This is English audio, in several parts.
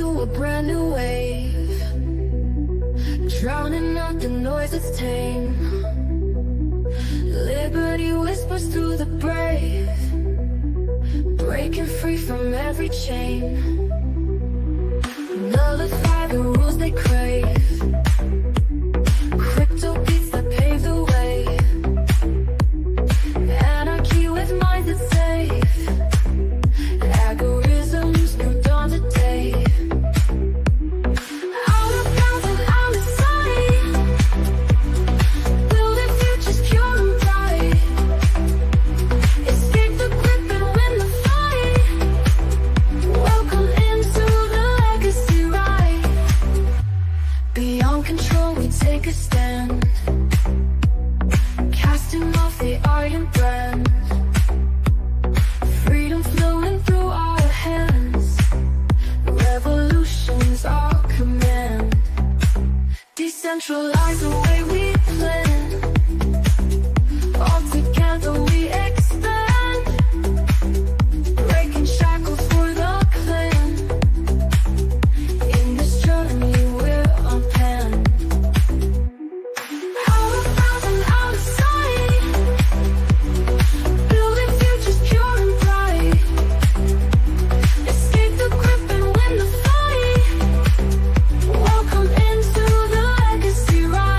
into a brand new wave, drowning out the noise that's tame. Liberty whispers through the brave, breaking free from every chain. Nullify the rules they crave, crypto beats that pave the way. Anarchy with minds that's safe, algorithms new dawn today. Out of bounds and out of sight, building futures pure and bright. Escape the grip and win the fight. Welcome into the legacy ride. Beyond control we take a stand, casting off the iron brand. Freedom flowing through our hands, revolution's our command. Decentralize the way we plan, all together we expand. Breaking shackles for the clan, in this journey we're unpanned. Out of bounds and out of sight, building futures pure and bright. Escape the grip and win the fight. Welcome into the legacy ride.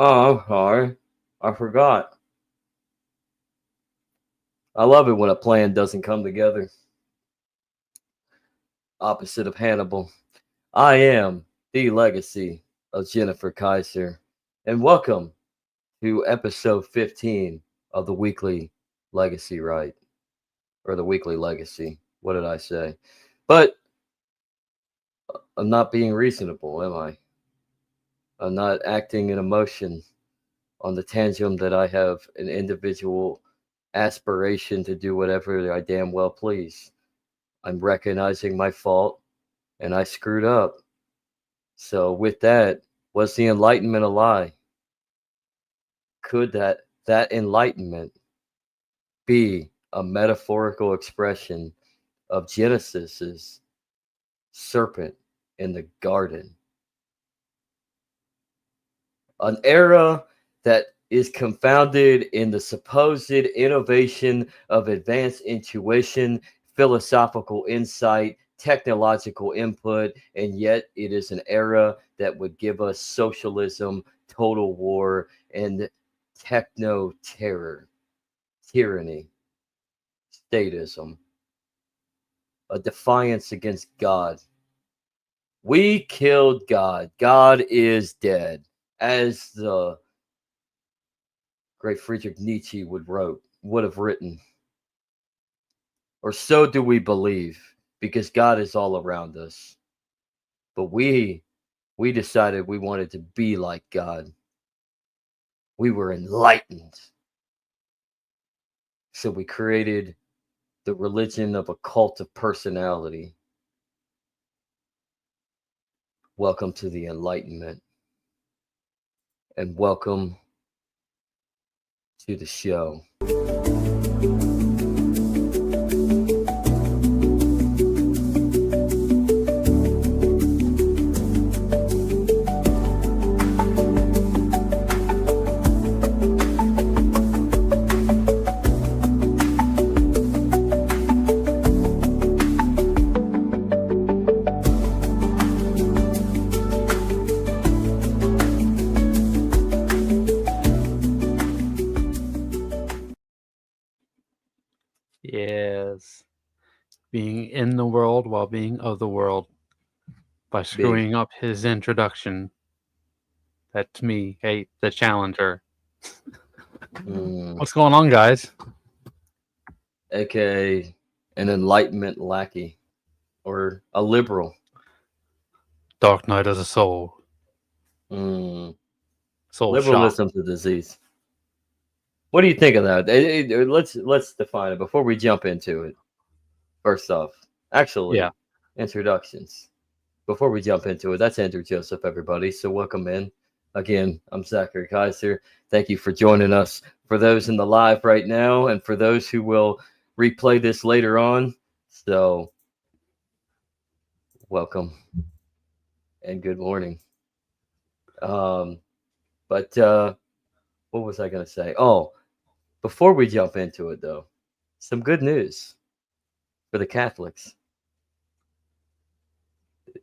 Oh, I'm sorry. I forgot. I love it when a plan doesn't come together. Opposite of Hannibal. I am the legacy of Jennifer Kaiser. And welcome to episode 15 of the weekly legacy, right? Or the weekly legacy. What did I say? But I'm not being reasonable, am I? I'm not acting in emotion on the tangent that I have an individual aspiration to do whatever I damn well please. I'm recognizing my fault and I screwed up. So with that, was the Enlightenment a lie? Could that enlightenment be a metaphorical expression of Genesis's serpent in the garden? An era that is confounded in the supposed innovation of advanced intuition, philosophical insight, technological input, and yet it is an era that would give us socialism, total war, and techno terror, tyranny, statism, a defiance against God. We killed God. God is dead. As the great Friedrich Nietzsche would have written. Or so do we believe, because God is all around us. But we decided we wanted to be like God. We were enlightened. So we created the religion of a cult of personality. Welcome to the Enlightenment. And welcome to the show. Yes. Being in the world while being of the world by screwing up his introduction. That's me, hey, the challenger. What's going on, guys? AKA an Enlightenment lackey or a liberal. Dark night as a soul. Mm. Soul shop. Liberalism's a disease. What do you think of that? Let's define it before we jump into it. First off, actually, Yeah. introductions. Before we jump into it, that's Andrew Joseph, everybody. So welcome in. Again, I'm Zachary Kaiser. Thank you for joining us. For those in the live right now, and for those who will replay this later on, so welcome and good morning. But what was I going to say? Oh, before we jump into it, though, some good news for the Catholics.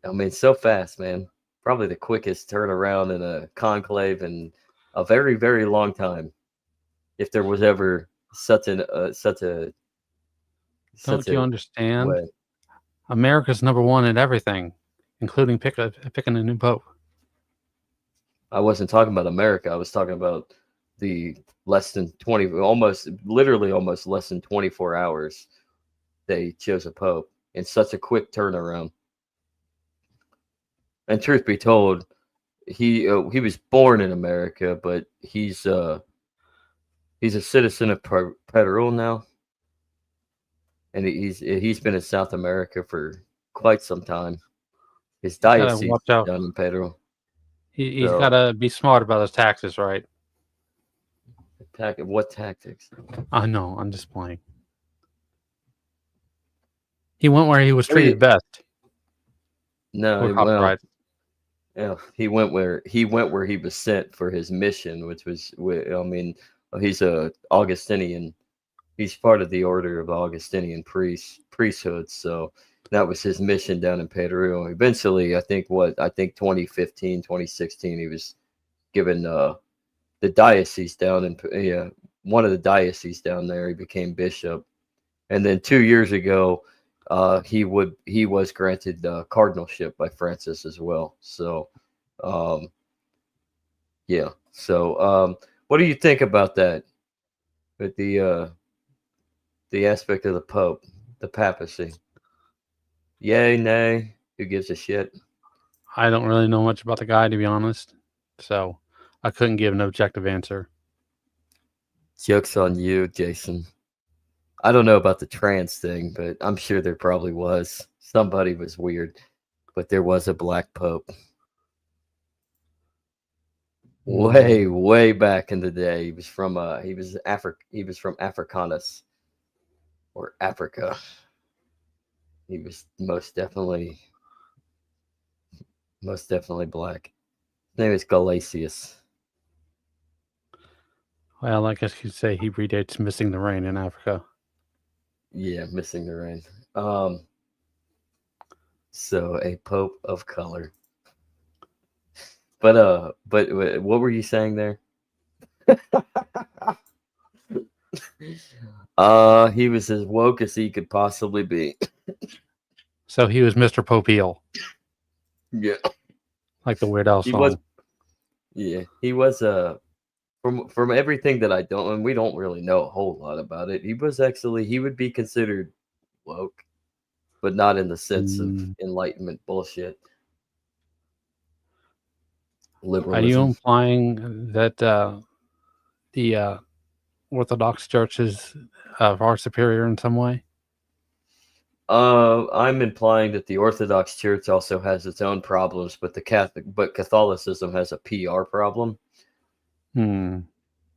I mean, so fast, man. Probably the quickest turnaround in a conclave in a very, very long time. If there was ever such a Don't you understand? way. America's number one at everything, including picking a new pope. I wasn't talking about America. I was talking about the less than 20, literally almost less than 24 hours. They chose a pope in such a quick turnaround. And truth be told, he was born in America, but he's a citizen of Peru now, and he's been in South America for quite some time. His diocese Watch out. down in Peru. He's got to be smart about his taxes, right? What tactics? I know. I'm just playing. He went where he was treated best. No, yeah, he went where he was sent for his mission, which was, I mean, he's a Augustinian. He's part of the order of Augustinian priesthood. So that was his mission down in Peru. Eventually, I think 2015, 2016, he was given the diocese down in one of the dioceses down there. He became bishop, and then 2 years ago, he was granted cardinalship by Francis as well. So, yeah. So, what do you think about that? With the aspect of the Pope, the papacy. Yay, nay, who gives a shit? I don't really know much about the guy, to be honest. So I couldn't give an objective answer. Joke's on you, Jason. I don't know about the trans thing, but I'm sure there probably was. Somebody was weird, but there was a black pope. Way back in the day. He was from Africanus or Africa. He was most definitely black. His name is Galasius. Well, I guess you'd say he predates Missing the Rain in Africa. Yeah, Missing the Rain. So a pope of color. But what were you saying there? He was as woke as he could possibly be. So he was Mr. Popeil. Yeah. Like the Weird Al song. He was from everything that I don't, and we don't really know a whole lot about it. He would be considered woke, but not in the sense of Enlightenment bullshit. Liberalism. Are you implying that the Orthodox churches are superior in some way? I'm implying that the Orthodox Church also has its own problems, but Catholicism has a PR problem.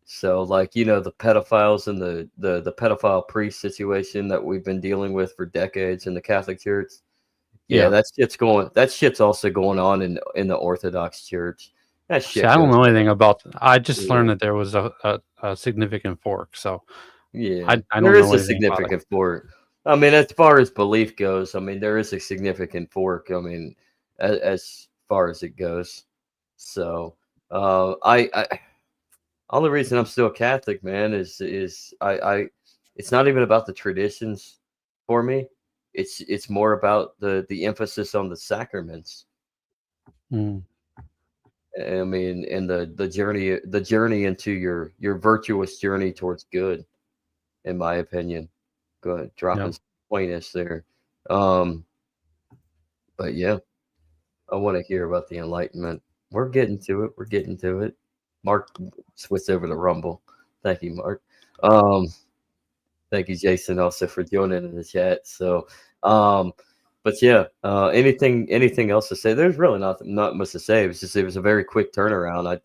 So, like, the pedophiles and the pedophile priest situation that we've been dealing with for decades in the Catholic Church. Yeah, that shit's also going on in the Orthodox Church. That shit. See, I don't know anything about. I just learned that there was a significant fork. So yeah, I don't there know is a significant fork. I mean, as far as belief goes, I mean, there is a significant fork. I mean, as far as it goes. So, only reason I'm still Catholic, man, is it's not even about the traditions for me. It's more about the emphasis on the sacraments. And I mean, and the journey into your virtuous journey towards good, in my opinion. Go ahead, Yeah. dropping some pointers there. Um, but yeah, I want to hear about the Enlightenment. We're getting to it. We're getting to it. Mark switched over to Rumble. Thank you, Mark. Um, Thank you, Jason, also for joining in the chat. So, um, but yeah, anything else to say? There's really not much to say. It was a very quick turnaround.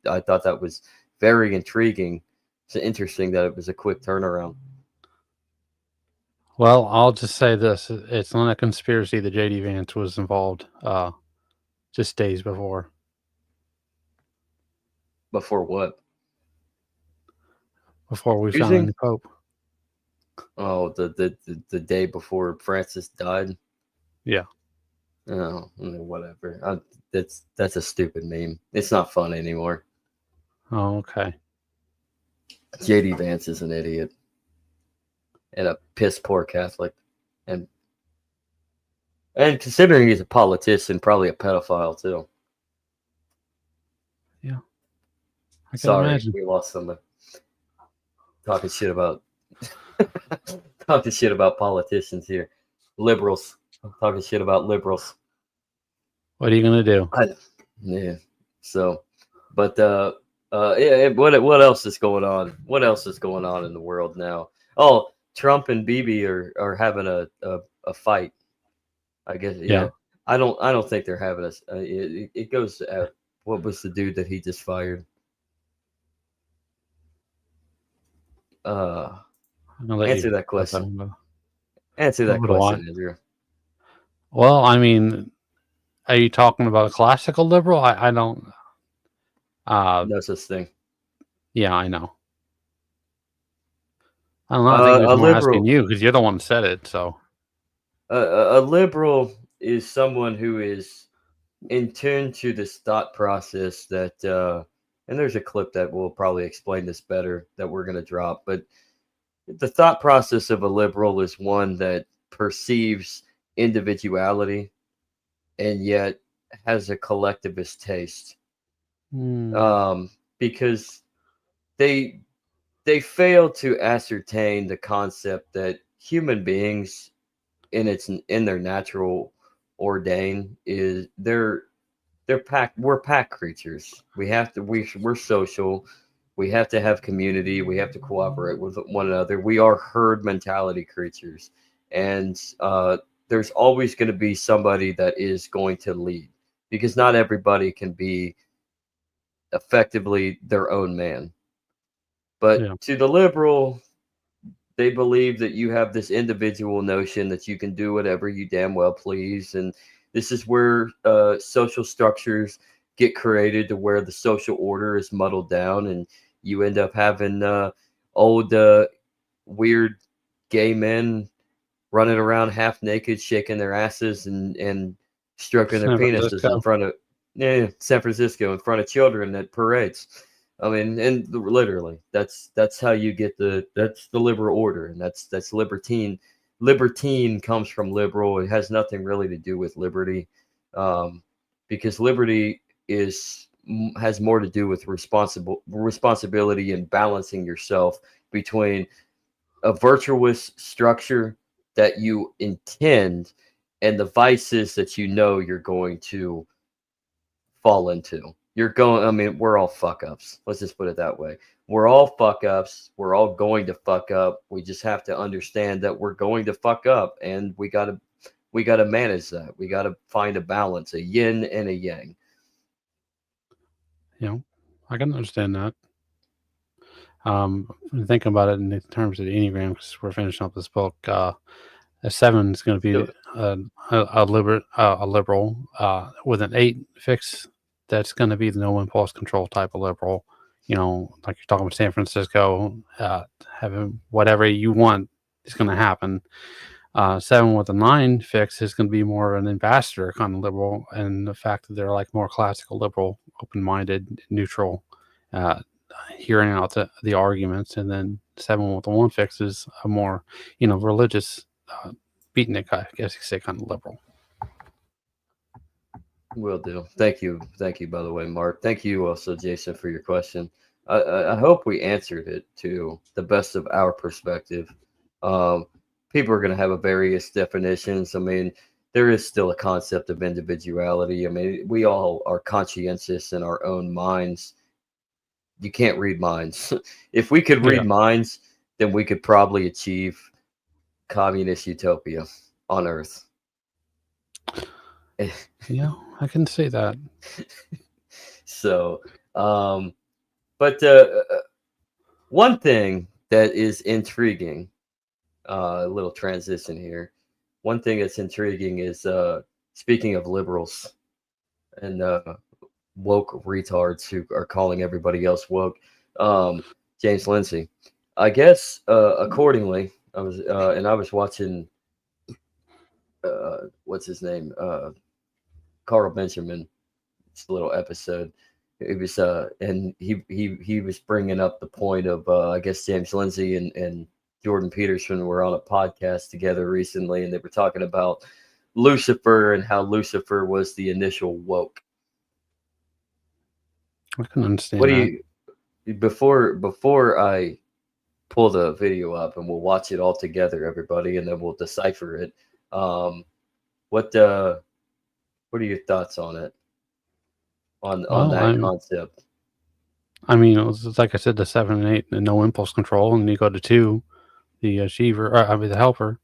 I thought that was very intriguing. It's interesting that it was a quick turnaround. Well, I'll just say this: it's not a conspiracy that JD Vance was involved. Just days before Before what? we found a Choosing? new pope. Oh, the day before Francis died. Yeah. Oh, whatever. That's a stupid meme. It's not fun anymore. Oh, okay. JD Vance is an idiot and a piss poor Catholic, and considering he's a politician, probably a pedophile too. Yeah. I can Sorry, imagine. we lost somebody talking shit about talking shit about politicians here. Liberals. I'm talking shit about liberals. What are you gonna do? Yeah. So, but yeah. What else is going on? What else is going on in the world now? Oh, Trump and Bibi are having a fight. I guess. Yeah. Yeah. I don't think they're having a. It goes. What was the dude that he just fired? I'm gonna let Answer you that put that question. on the. Answer that What do I? question, Andrew. Well, I mean, are you talking about a classical liberal? I don't. No such thing. Yeah, I know. I don't know. I think he was A more asking liberal. you because you're the one who said it. So A liberal is someone who is in tune to this thought process that. And there's a clip that will probably explain this better that we're going to drop. But the thought process of a liberal is one that perceives individuality and yet has a collectivist taste. Because they fail to ascertain the concept that human beings in their natural ordain is they're pack we're pack creatures. We're social. We have to have community. We have to cooperate with one another. We are herd mentality creatures, and there's always going to be somebody that is going to lead, because not everybody can be effectively their own man. But yeah, to the liberal, they believe that you have this individual notion that you can do whatever you damn well please, and this is where social structures get created to where the social order is muddled down, and you end up having old weird gay men running around half naked, shaking their asses and stroking their San penises in Francisco. front of San Francisco in front of children at parades. I mean, and literally, that's how you get that's the liberal order, and that's libertine. Libertine comes from liberal. It has nothing really to do with liberty, because liberty has more to do with responsibility and balancing yourself between a virtuous structure that you intend and the vices that you know you're going to fall into. I mean, we're all fuck ups. Let's just put it that way. We're all fuck ups. We're all going to fuck up. We just have to understand that we're going to fuck up, and we gotta manage that. We gotta find a balance, a yin and a yang. You know, I can understand that. Thinking about it in terms of the Enneagram, because we're finishing up this book. A 7 is going to be So, a liberal with an 8 fix. That's going to be the no impulse control type of liberal. You know, like you're talking about San Francisco, having whatever you want is going to happen. 7 with a 9 fix is going to be more of an ambassador kind of liberal, and the fact that they're like more classical liberal, open-minded, neutral, uh, hearing out the arguments. And then 7 with a 1 fix is a more, religious, beatnik, I guess you could say, kind of liberal. Will do. Thank you. Thank you, by the way, Mark. Thank you also, Jason, for your question. I hope we answered it to the best of our perspective. Um, People are going to have a various definitions. I mean, there is still a concept of individuality. I mean, we all are conscientious in our own minds. You can't read minds. If we could Yeah. read minds, then we could probably achieve communist utopia on Earth. Yeah, I can see that. So, um, but one thing that is intriguing, a little transition here. One thing that's intriguing is speaking of liberals and woke retards who are calling everybody else woke. James Lindsay, I guess accordingly, I was watching what's his name, Carl Benjamin. It's a little episode. It was and he was bringing up the point of I guess James Lindsay and Jordan Peterson were on a podcast together recently, and they were talking about Lucifer and how Lucifer was the initial woke. I can understand What do that. you before I pull the video up and we'll watch it all together, everybody, and then we'll decipher it. What what are your thoughts on it? On Well, that concept? I mean, it's like I said, the 7 and 8, the no impulse control, and you go to 2, the achiever, or I mean, the helper,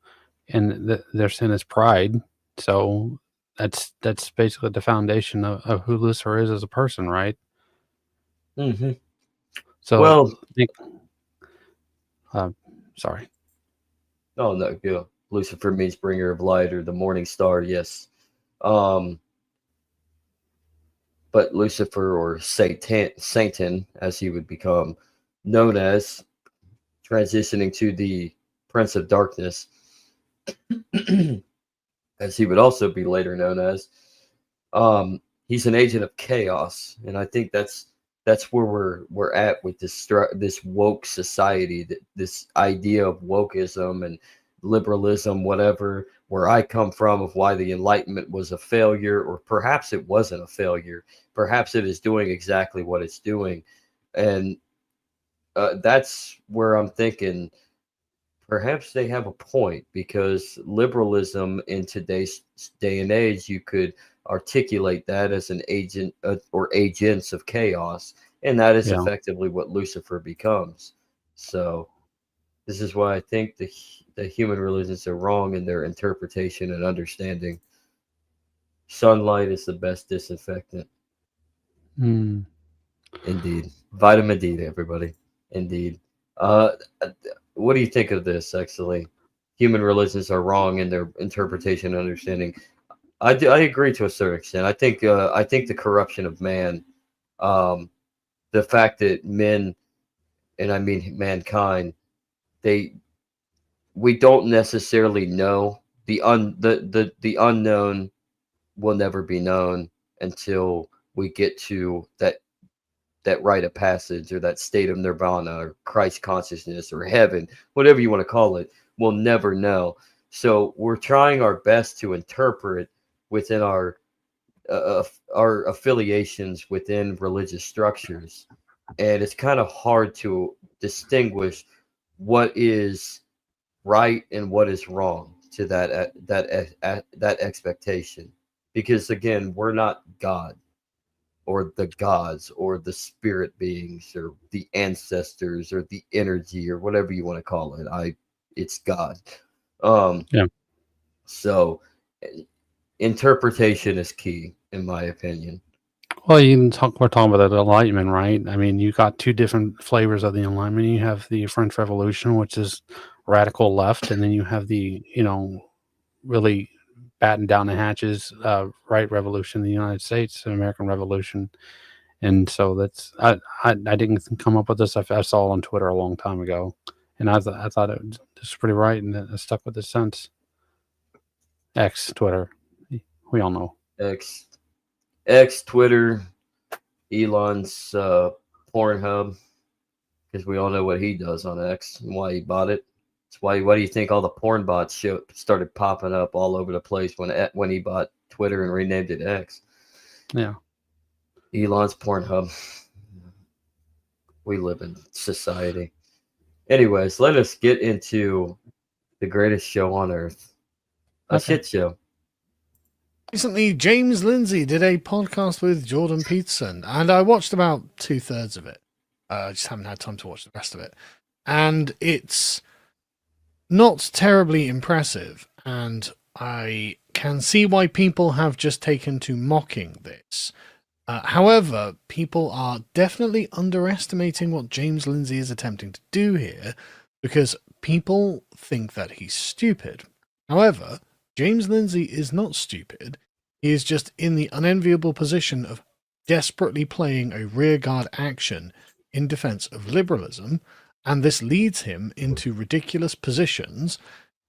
and their sin is pride. So that's basically the foundation of who Lucifer is as a person, right? Hmm. So, Well, sorry. oh no, yeah. Lucifer means bringer of light or the morning star, yes. Um, but Lucifer or Satan, as he would become known as, transitioning to the Prince of Darkness, as he would also be later known as. He's an agent of chaos, and I think that's where we're at with this woke society, this idea of wokeism and liberalism, whatever. Where I come from, of why the Enlightenment was a failure, or perhaps it wasn't a failure. Perhaps it is doing exactly what it's doing, and that's where I'm thinking perhaps they have a point, because liberalism in today's day and age, you could articulate that as an agent or agents of chaos, and that is Yeah. effectively what Lucifer becomes. So this is why I think the human religions are wrong in their interpretation and understanding. Sunlight is the best disinfectant. Mm. Indeed. Vitamin D to everybody. Indeed. Uh, what do you think of this, actually? Human religions are wrong in their interpretation and understanding. I agree to a certain extent. I think the corruption of man, um, the fact that men, and I mean mankind, they we don't necessarily know the unknown will never be known until we get to that rite of passage or that state of nirvana or Christ consciousness or heaven, whatever you want to call it. We'll never know. So we're trying our best to interpret within our affiliations within religious structures, and it's kind of hard to distinguish what is right and what is wrong to that expectation, because again, we're not God or the gods or the spirit beings or the ancestors or the energy or whatever you want to call it. It's God. Um, Yeah. so interpretation is key, in my opinion. Well, we're talking about the Enlightenment, right? I mean, you got 2 different flavors of the Enlightenment. You have the French Revolution, which is radical left, and then you have the, really batten down the hatches, right revolution in the United States, the American Revolution. And so I didn't come up with this. I saw it on Twitter a long time ago, and I thought it was pretty right, and I stuck with it since. X, Twitter, we all know. X, Twitter, Elon's Pornhub, because we all know what he does on X and why he bought it. It's why do you think all the porn bots started popping up all over the place when he bought Twitter and renamed it X? Yeah. Elon's Pornhub. We live in society. Anyways, let us get into the greatest show on earth. A Okay. shit show. Recently, James Lindsay did a podcast with Jordan Peterson, and I watched about 2/3 of it. I just haven't had time to watch the rest of it. And it's not terribly impressive, and I can see why people have just taken to mocking this. However, people are definitely underestimating what James Lindsay is attempting to do here, because people think that he's stupid. However, James Lindsay is not stupid. He is just in the unenviable position of desperately playing a rearguard action in defense of liberalism, and this leads him into ridiculous positions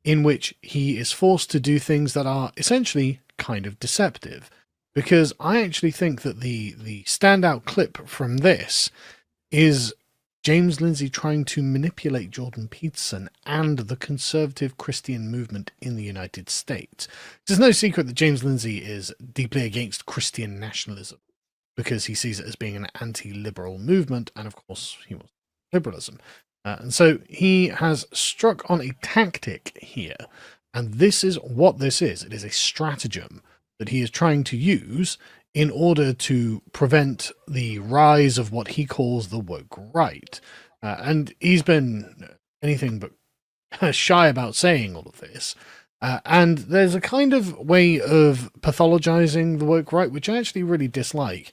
in which he is forced to do things that are essentially kind of deceptive. Because I actually think that the standout clip from this is James Lindsay trying to manipulate Jordan Peterson and the conservative Christian movement in the United States. There's no secret that James Lindsay is deeply against Christian nationalism because he sees it as being an anti-liberal movement, and of course he wants liberalism. And so he has struck on a tactic here, and this is what this is. It is a stratagem that he is trying to use in order to prevent the rise of what he calls the woke right. And he's been anything but shy about saying all of this. And there's a kind of way of pathologizing the woke right, which I actually really dislike.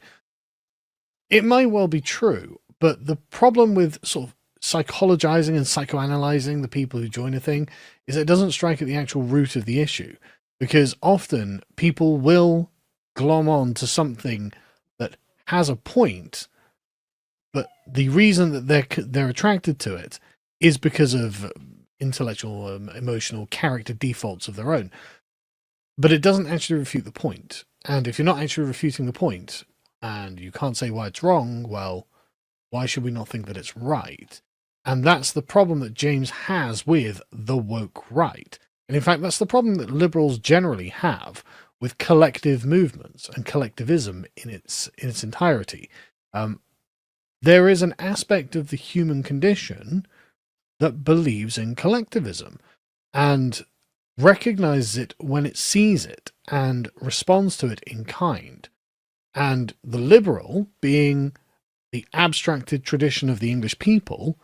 It may well be true, but the problem with sort of psychologizing and psychoanalyzing the people who join a thing is it doesn't strike at the actual root of the issue, because often people will glom on to something that has a point, but the reason that they're attracted to it is because of intellectual, emotional character defaults of their own. But it doesn't actually refute the point. And if you're not actually refuting the point, and you can't say why it's wrong, well, why should we not think that it's right? And that's the problem that James has with the woke right. And in fact, that's the problem that liberals generally have with collective movements and collectivism in its entirety. There is an aspect of the human condition that believes in collectivism and recognizes it when it sees it and responds to it in kind. And the liberal, being the abstracted tradition of the English people,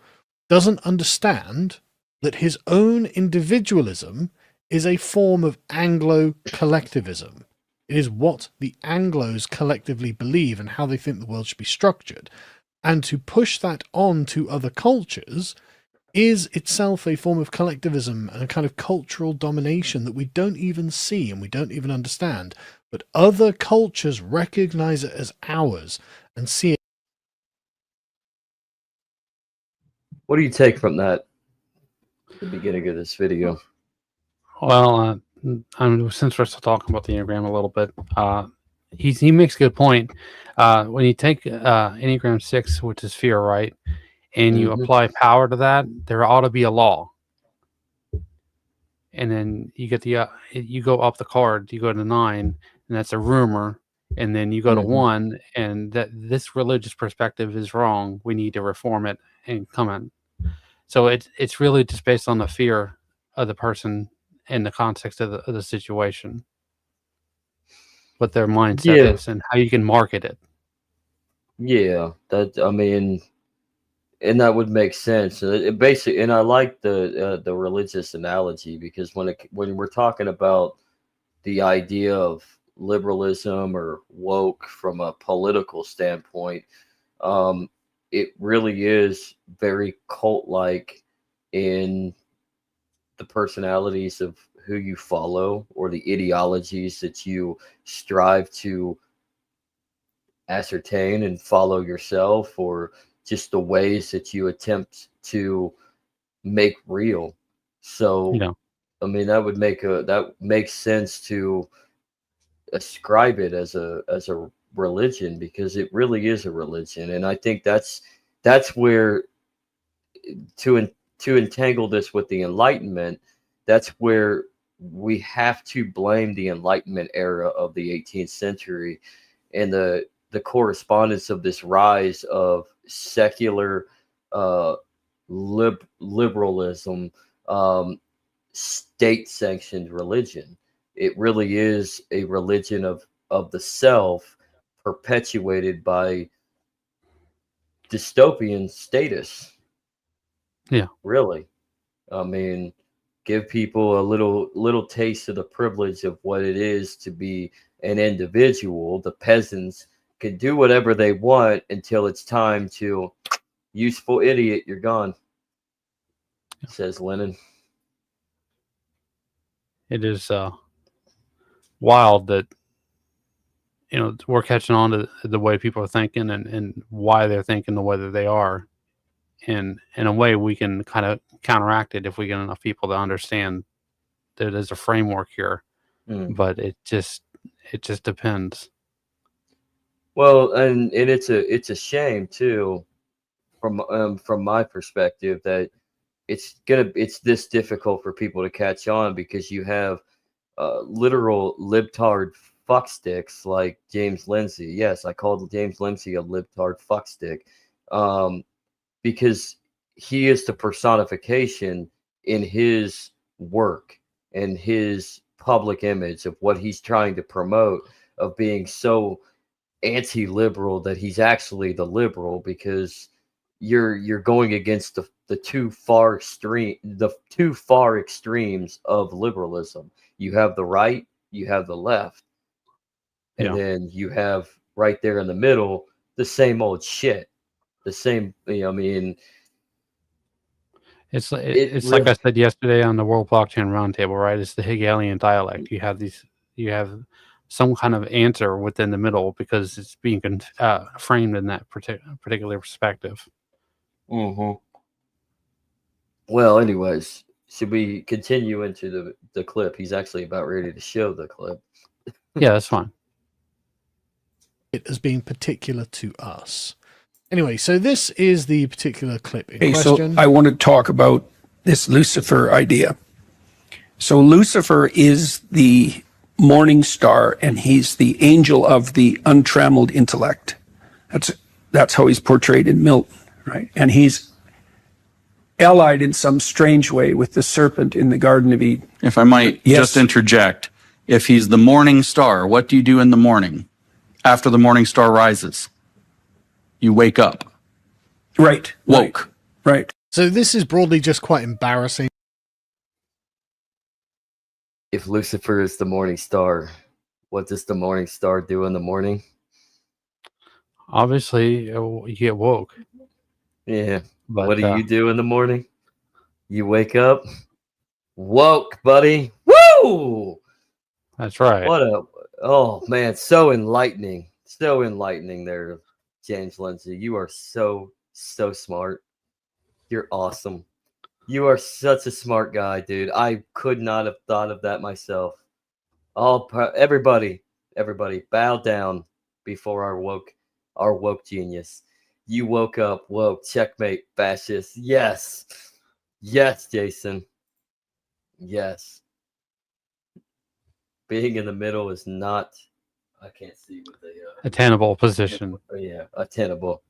doesn't understand that his own individualism is a form of Anglo-collectivism. It is what the Anglos collectively believe and how they think the world should be structured. And to push that on to other cultures is itself a form of collectivism and a kind of cultural domination that we don't even see and we don't even understand. But other cultures recognize it as ours and see it. What do you take from that at the beginning of this video? Well, since we're still talking about the Enneagram a little bit, he makes a good point. When you take Enneagram 6, which is fear, right, and you apply power to that, there ought to be a law. And then you get you go up the card, you go to 9, and that's a rumor. And then you go to 1, and that this religious perspective is wrong. We need to reform it and come in. So it's really just based on the fear of the person in the context of the situation, what their mindset is and how you can market it. Yeah, and that would make sense. It basically, and I like the religious analogy, because when we're talking about the idea of liberalism or woke from a political standpoint, it really is very cult-like in the personalities of who you follow or the ideologies that you strive to ascertain and follow yourself, or just the ways that you attempt to make real. So, I mean, that makes sense to ascribe it as a religion, because it really is a religion. And I think that's where, to entangle this with the Enlightenment, that's where we have to blame the Enlightenment era of the 18th century. and the correspondence of this rise of secular liberalism, state-sanctioned religion. It really is a religion of the self, perpetuated by dystopian status. Yeah. Really. I mean, give people a little taste of the privilege of what it is to be an individual. The peasants can do whatever they want until it's time to useful idiot, you're gone, says Lenin. It is wild that we're catching on to the way people are thinking and why they're thinking the way that they are. And in a way, we can kind of counteract it if we get enough people to understand that there's a framework here. But it just depends. Well, and it's a shame too, from my perspective, that it's this difficult for people to catch on, because you have literal libtard fucksticks like James Lindsay. Yes, I called James Lindsay a libtard fuckstick, because he is the personification in his work and his public image of what he's trying to promote, of being so anti-liberal that he's actually the liberal, because you're going against the two far extremes of liberalism. You have the right, you have the left, and then you have right there in the middle the same old shit. The same, I mean, it's like I said yesterday on the World Blockchain Roundtable, right? It's the Hegelian dialect. You have some kind of answer within the middle because it's being framed in that particular perspective. Well, anyways, should we continue into the clip? He's actually about ready to show the clip. Yeah, that's fine. It has been particular to us. Anyway, so this is the particular clip in question. So I want to talk about this Lucifer idea. So Lucifer is the morning star, and he's the angel of the untrammeled intellect. That's how he's portrayed in Milton, right? And he's allied in some strange way with the serpent in the Garden of Eden. If I might just interject, if he's the morning star, what do you do in the morning after the morning star rises? You wake up. Right. Woke. Right. So this is broadly just quite embarrassing. If Lucifer is the morning star, what does the morning star do in the morning? Obviously, you get woke. Yeah. But what do you do in the morning? You wake up. Woke, buddy. Woo! That's right. Oh man, so enlightening. So enlightening there, James Lindsay. You are so smart. You're awesome. You are such a smart guy, dude. I could not have thought of that myself. Everybody, bow down before our woke genius. You woke up, woke, checkmate, fascist. Yes, Jason. Yes. Being in the middle is not. I can't see what they a tenable position. Yeah, a tenable.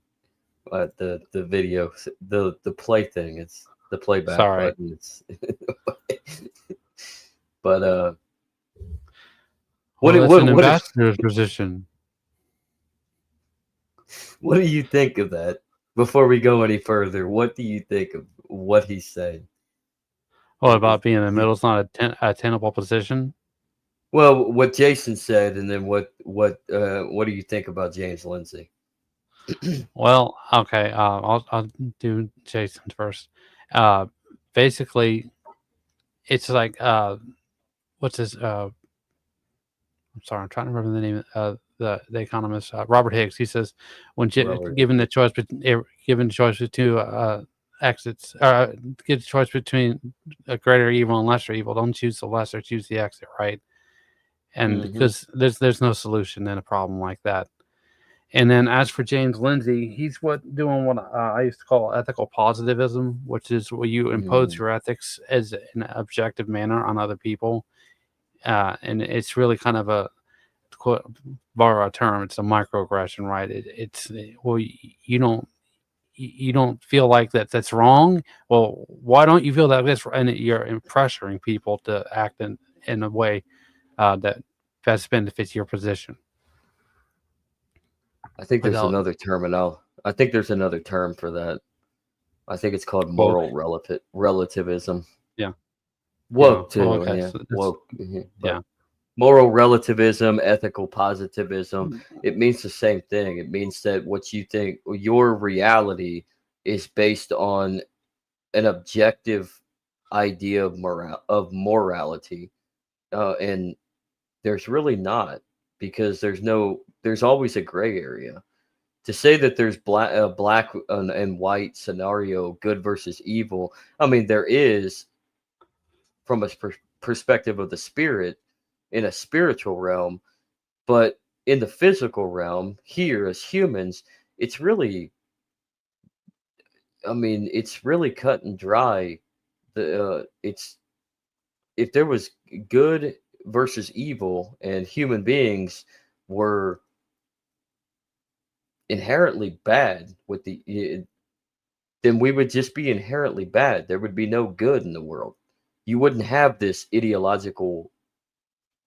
The video, the play thing. It's the playback button. It's but what an ambassador's position. What do you think of that? Before we go any further, what do you think of what he's saying? What about being in the middle? It's not a tenable position. Well, what Jason said, and then what do you think about James Lindsay? Well, okay, I'll do Jason first. Basically, it's like what's his? I'm sorry, I'm trying to remember the name of the economist Robert Higgs. He says when given the choice between exits, give the choice between a greater evil and lesser evil, don't choose the lesser, choose the exit, right? And because there's no solution in a problem like that. And then as for James Lindsay, he's doing what I used to call ethical positivism, which is where you impose your ethics as an objective manner on other people. And it's really kind of borrow a term, it's a microaggression, right? It's well, you don't feel like that's wrong. Well, why don't you feel that this? And you're pressuring people to act in a way that best benefits your position. I think there's Without another term, I think there's another term for that. I think it's called woke. moral relativism. Yeah. Woke Yeah. too, Okay. yeah. So that's, Woke. Mhm. But yeah. moral relativism, ethical positivism, it means the same thing. It means that what you think, your reality is based on an objective idea of morality. And there's really not, because there's always a gray area. To say that there's black and white scenario, good versus evil, I mean, there is from a perspective of the spirit in a spiritual realm, but in the physical realm here as humans, it's really, I mean, it's really cut and dry. It's, if there was good versus evil and human beings were inherently bad with then we would just be inherently bad. There would be no good in the world. You wouldn't have this ideological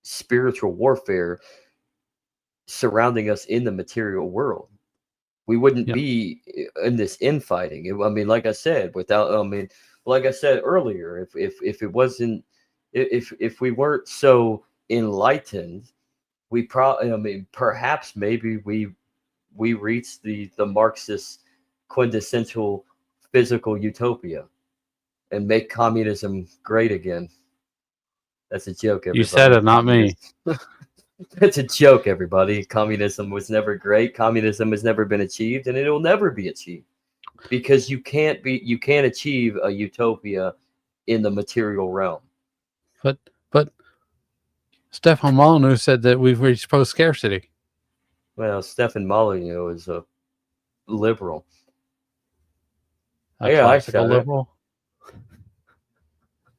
spiritual warfare surrounding us in the material world. We wouldn't Yeah. be in this infighting. I mean, like I said, like I said earlier, if it wasn't, if we weren't so enlightened, we probably, I mean, perhaps maybe we reached the Marxist quintessential physical utopia and make communism great again. That's a joke, everybody. You said it, not me. It's a joke, everybody. Communism was never great. Communism has never been achieved, and it will never be achieved, because you can't achieve a utopia in the material realm. But Stefan Molyneux said that we've reached post scarcity. Well, Stefan Molyneux is a liberal. A Yeah, I classical said it. liberal.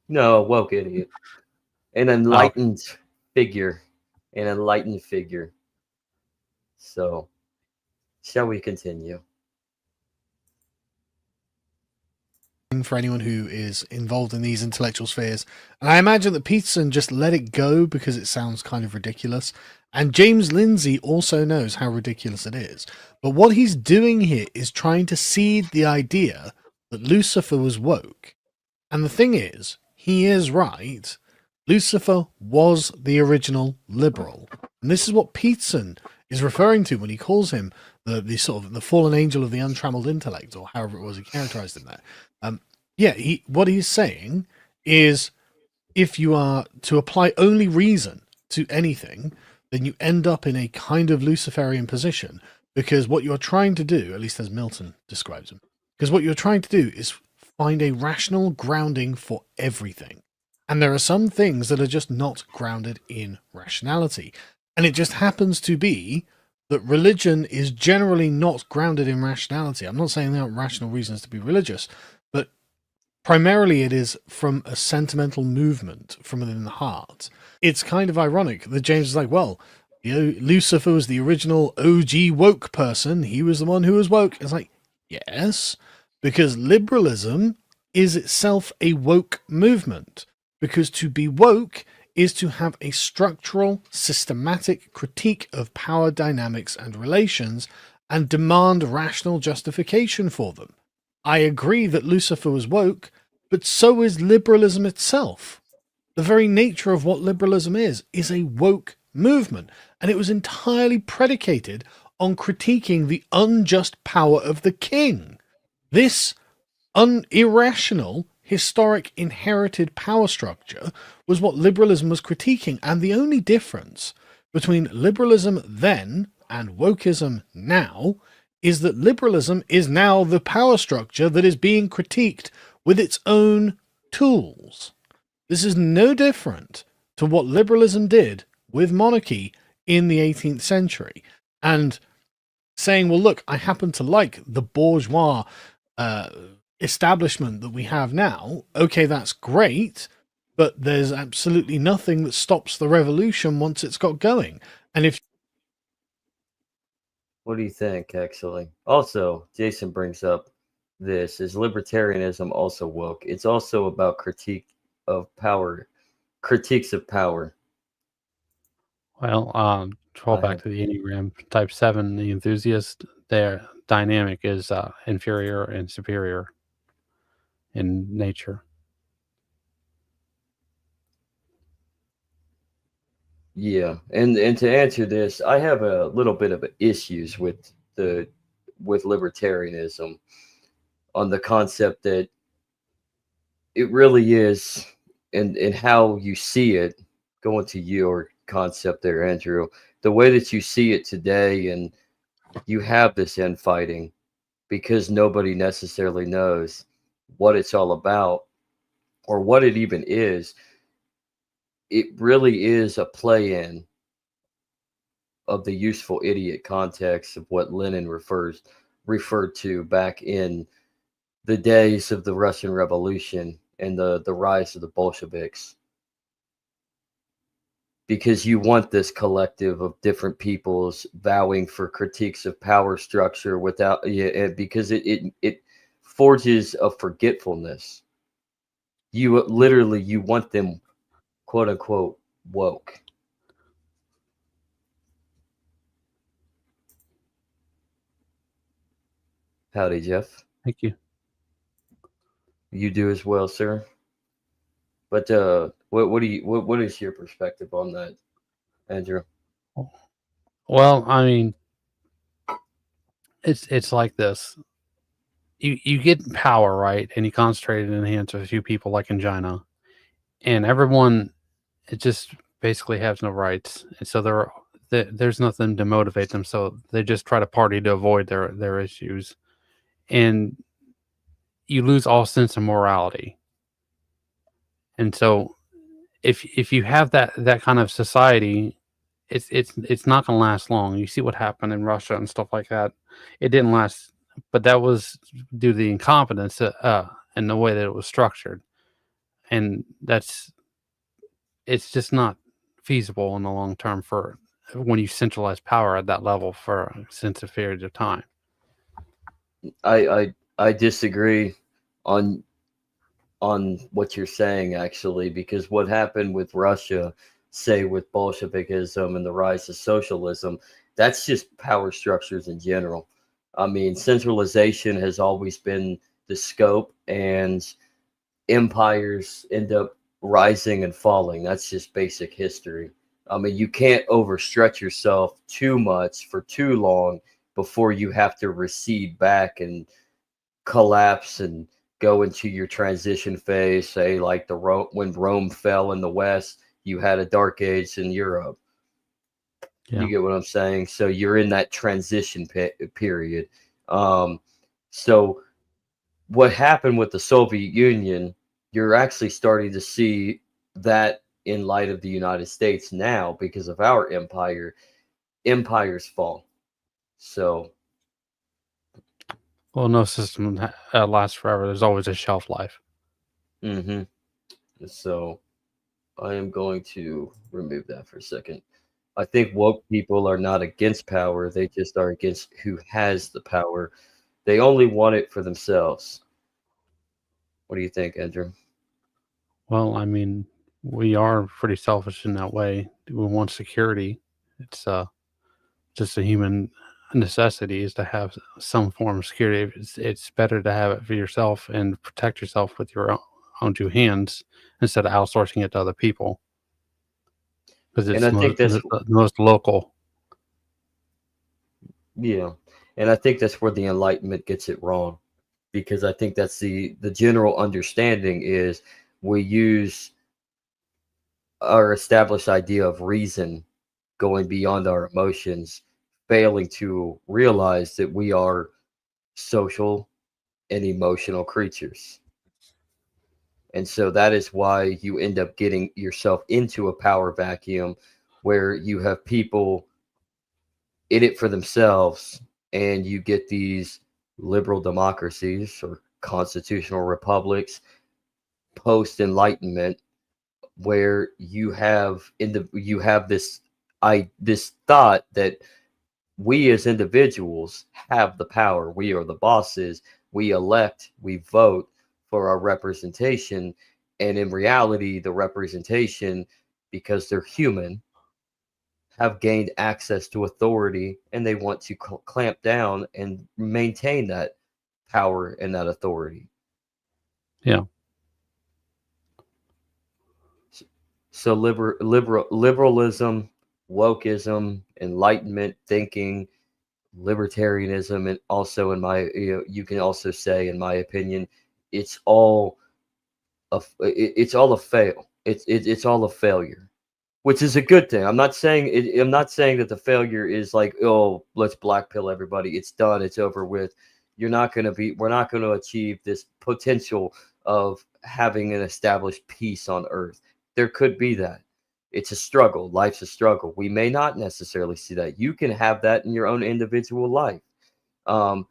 No, a woke idiot. An enlightened figure. An enlightened figure. So, shall we continue? For anyone who is involved in these intellectual spheres. And I imagine that Peterson just let it go because it sounds kind of ridiculous. And James Lindsay also knows how ridiculous it is. But what he's doing here is trying to seed the idea that Lucifer was woke. And the thing is, he is right. Lucifer was the original liberal. And this is what Peterson is referring to when he calls him the sort of the fallen angel of the untrammeled intellect, or however it was he characterized him there. What he's saying is, if you are to apply only reason to anything, then you end up in a kind of Luciferian position, because what you're trying to do, at least as Milton describes him, because what you're trying to do is find a rational grounding for everything. And there are some things that are just not grounded in rationality. And it just happens to be that religion is generally not grounded in rationality. I'm not saying there aren't rational reasons to be religious, but primarily it is from a sentimental movement from within the heart. It's kind of ironic that James is like, well, you know, Lucifer was the original OG woke person. He was the one who was woke. It's like, yes, because liberalism is itself a woke movement. Because to be woke is to have a structural, systematic critique of power dynamics and relations and demand rational justification for them. I agree that Lucifer was woke, but so is liberalism itself. The very nature of what liberalism is a woke movement, and it was entirely predicated on critiquing the unjust power of the king. This irrational, historic, inherited power structure was what liberalism was critiquing, and the only difference between liberalism then and wokeism now is that liberalism is now the power structure that is being critiqued with its own tools. This is no different to what liberalism did with monarchy in the 18th century. And saying, well, look, I happen to like the bourgeois establishment that we have now. Okay, that's great, but there's absolutely nothing that stops the revolution once it's got going. And if What do you think, actually? Also, Jason brings up this: is libertarianism also woke? It's also about critiques of power. Well, fall I back have, to the Enneagram Type 7, the enthusiast, their dynamic is inferior and superior in nature. yeah, and to answer this, I have a little bit of issues with libertarianism on the concept that it really is, and how you see it. Going to your concept there, Andrew, the way that you see it today, and you have this infighting because nobody necessarily knows what it's all about or what it even is. It really is a play in of the useful idiot context of what Lenin referred to back in the days of the Russian Revolution and the rise of the Bolsheviks. Because you want this collective of different peoples vowing for critiques of power structure without, yeah, because it forges a forgetfulness. You literally, you want them, quote unquote, woke. Howdy, Jeff. Thank you. You do as well, sir. But what is your perspective on that, Andrew? Well, I mean, it's like this. You get power, right, and you concentrate it in the hands of a few people, like in China, and everyone, it just basically has no rights, and so there's nothing to motivate them, so they just try to party to avoid their issues, and you lose all sense of morality. And so if you have that kind of society, it's not going to last long. You see what happened in Russia and stuff like that. It didn't last, but that was due to the incompetence and the way that it was structured. And it's just not feasible in the long term for when you centralize power at that level for a sensitive period of time. I disagree on what you're saying, actually, because what happened with Russia, say with Bolshevikism and the rise of socialism, that's just power structures in general. I mean, centralization has always been the scope, and empires end up rising and falling. That's just basic history. I mean, you can't overstretch yourself too much for too long before you have to recede back and collapse and go into your transition phase. Say, like when Rome fell in the West, you had a dark age in Europe. Yeah. You get what I'm saying? So you're in that transition period. So what happened with the Soviet Union, you're actually starting to see that in light of the United States now because of our empires fall. So, Well, no system lasts forever. There's always a shelf life. mm-hmm. So I am going to remove that for a second. I think woke people are not against power. They just are against who has the power. They only want it for themselves. What do you think, Andrew? Well, I mean, we are pretty selfish in that way. We want security. It's just a human necessity is to have some form of security. It's better to have it for yourself and protect yourself with your own two hands instead of outsourcing it to other people because And it's I think that's the most local. Yeah, and I think that's where the Enlightenment gets it wrong, because I think that's the general understanding is we use our established idea of reason going beyond our emotions, failing to realize that we are social and emotional creatures. And so that is why you end up getting yourself into a power vacuum where you have people in it for themselves, and you get these liberal democracies or constitutional republics post enlightenment where you have this this thought that we as individuals have the power. We are the bosses. We elect, we vote for our representation. And in reality, the representation, because they're human, have gained access to authority, and they want to clamp down and maintain that power and that authority. Yeah. So liberalism, wokeism, enlightenment thinking, libertarianism, and also you can also say, in my opinion, it's all a fail. It's all a failure, which is a good thing. I'm not saying that the failure is like, oh, let's blackpill everybody. It's done. It's over with. We're not going to achieve this potential of having an established peace on Earth. There could be that. It's a struggle. Life's a struggle. We may not necessarily see that. You can have that in your own individual life. And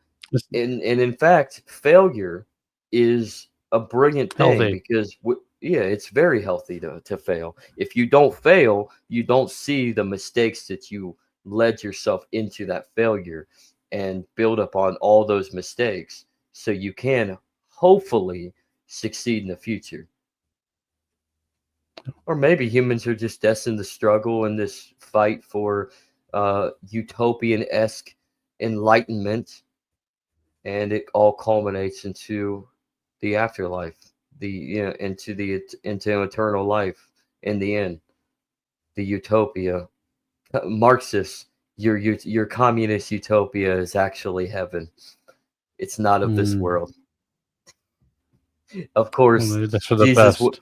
in fact, failure is a brilliant thing Healthy. because it's very healthy to fail. If you don't fail, you don't see the mistakes that you led yourself into that failure, and build upon all those mistakes so you can hopefully succeed in the future. Or maybe humans are just destined to struggle in this fight for utopian-esque enlightenment, and it all culminates into the afterlife, into eternal life in the end, the utopia. Marxists, your communist utopia is actually heaven. It's not of this world. Of course, That's for the Jesus. best.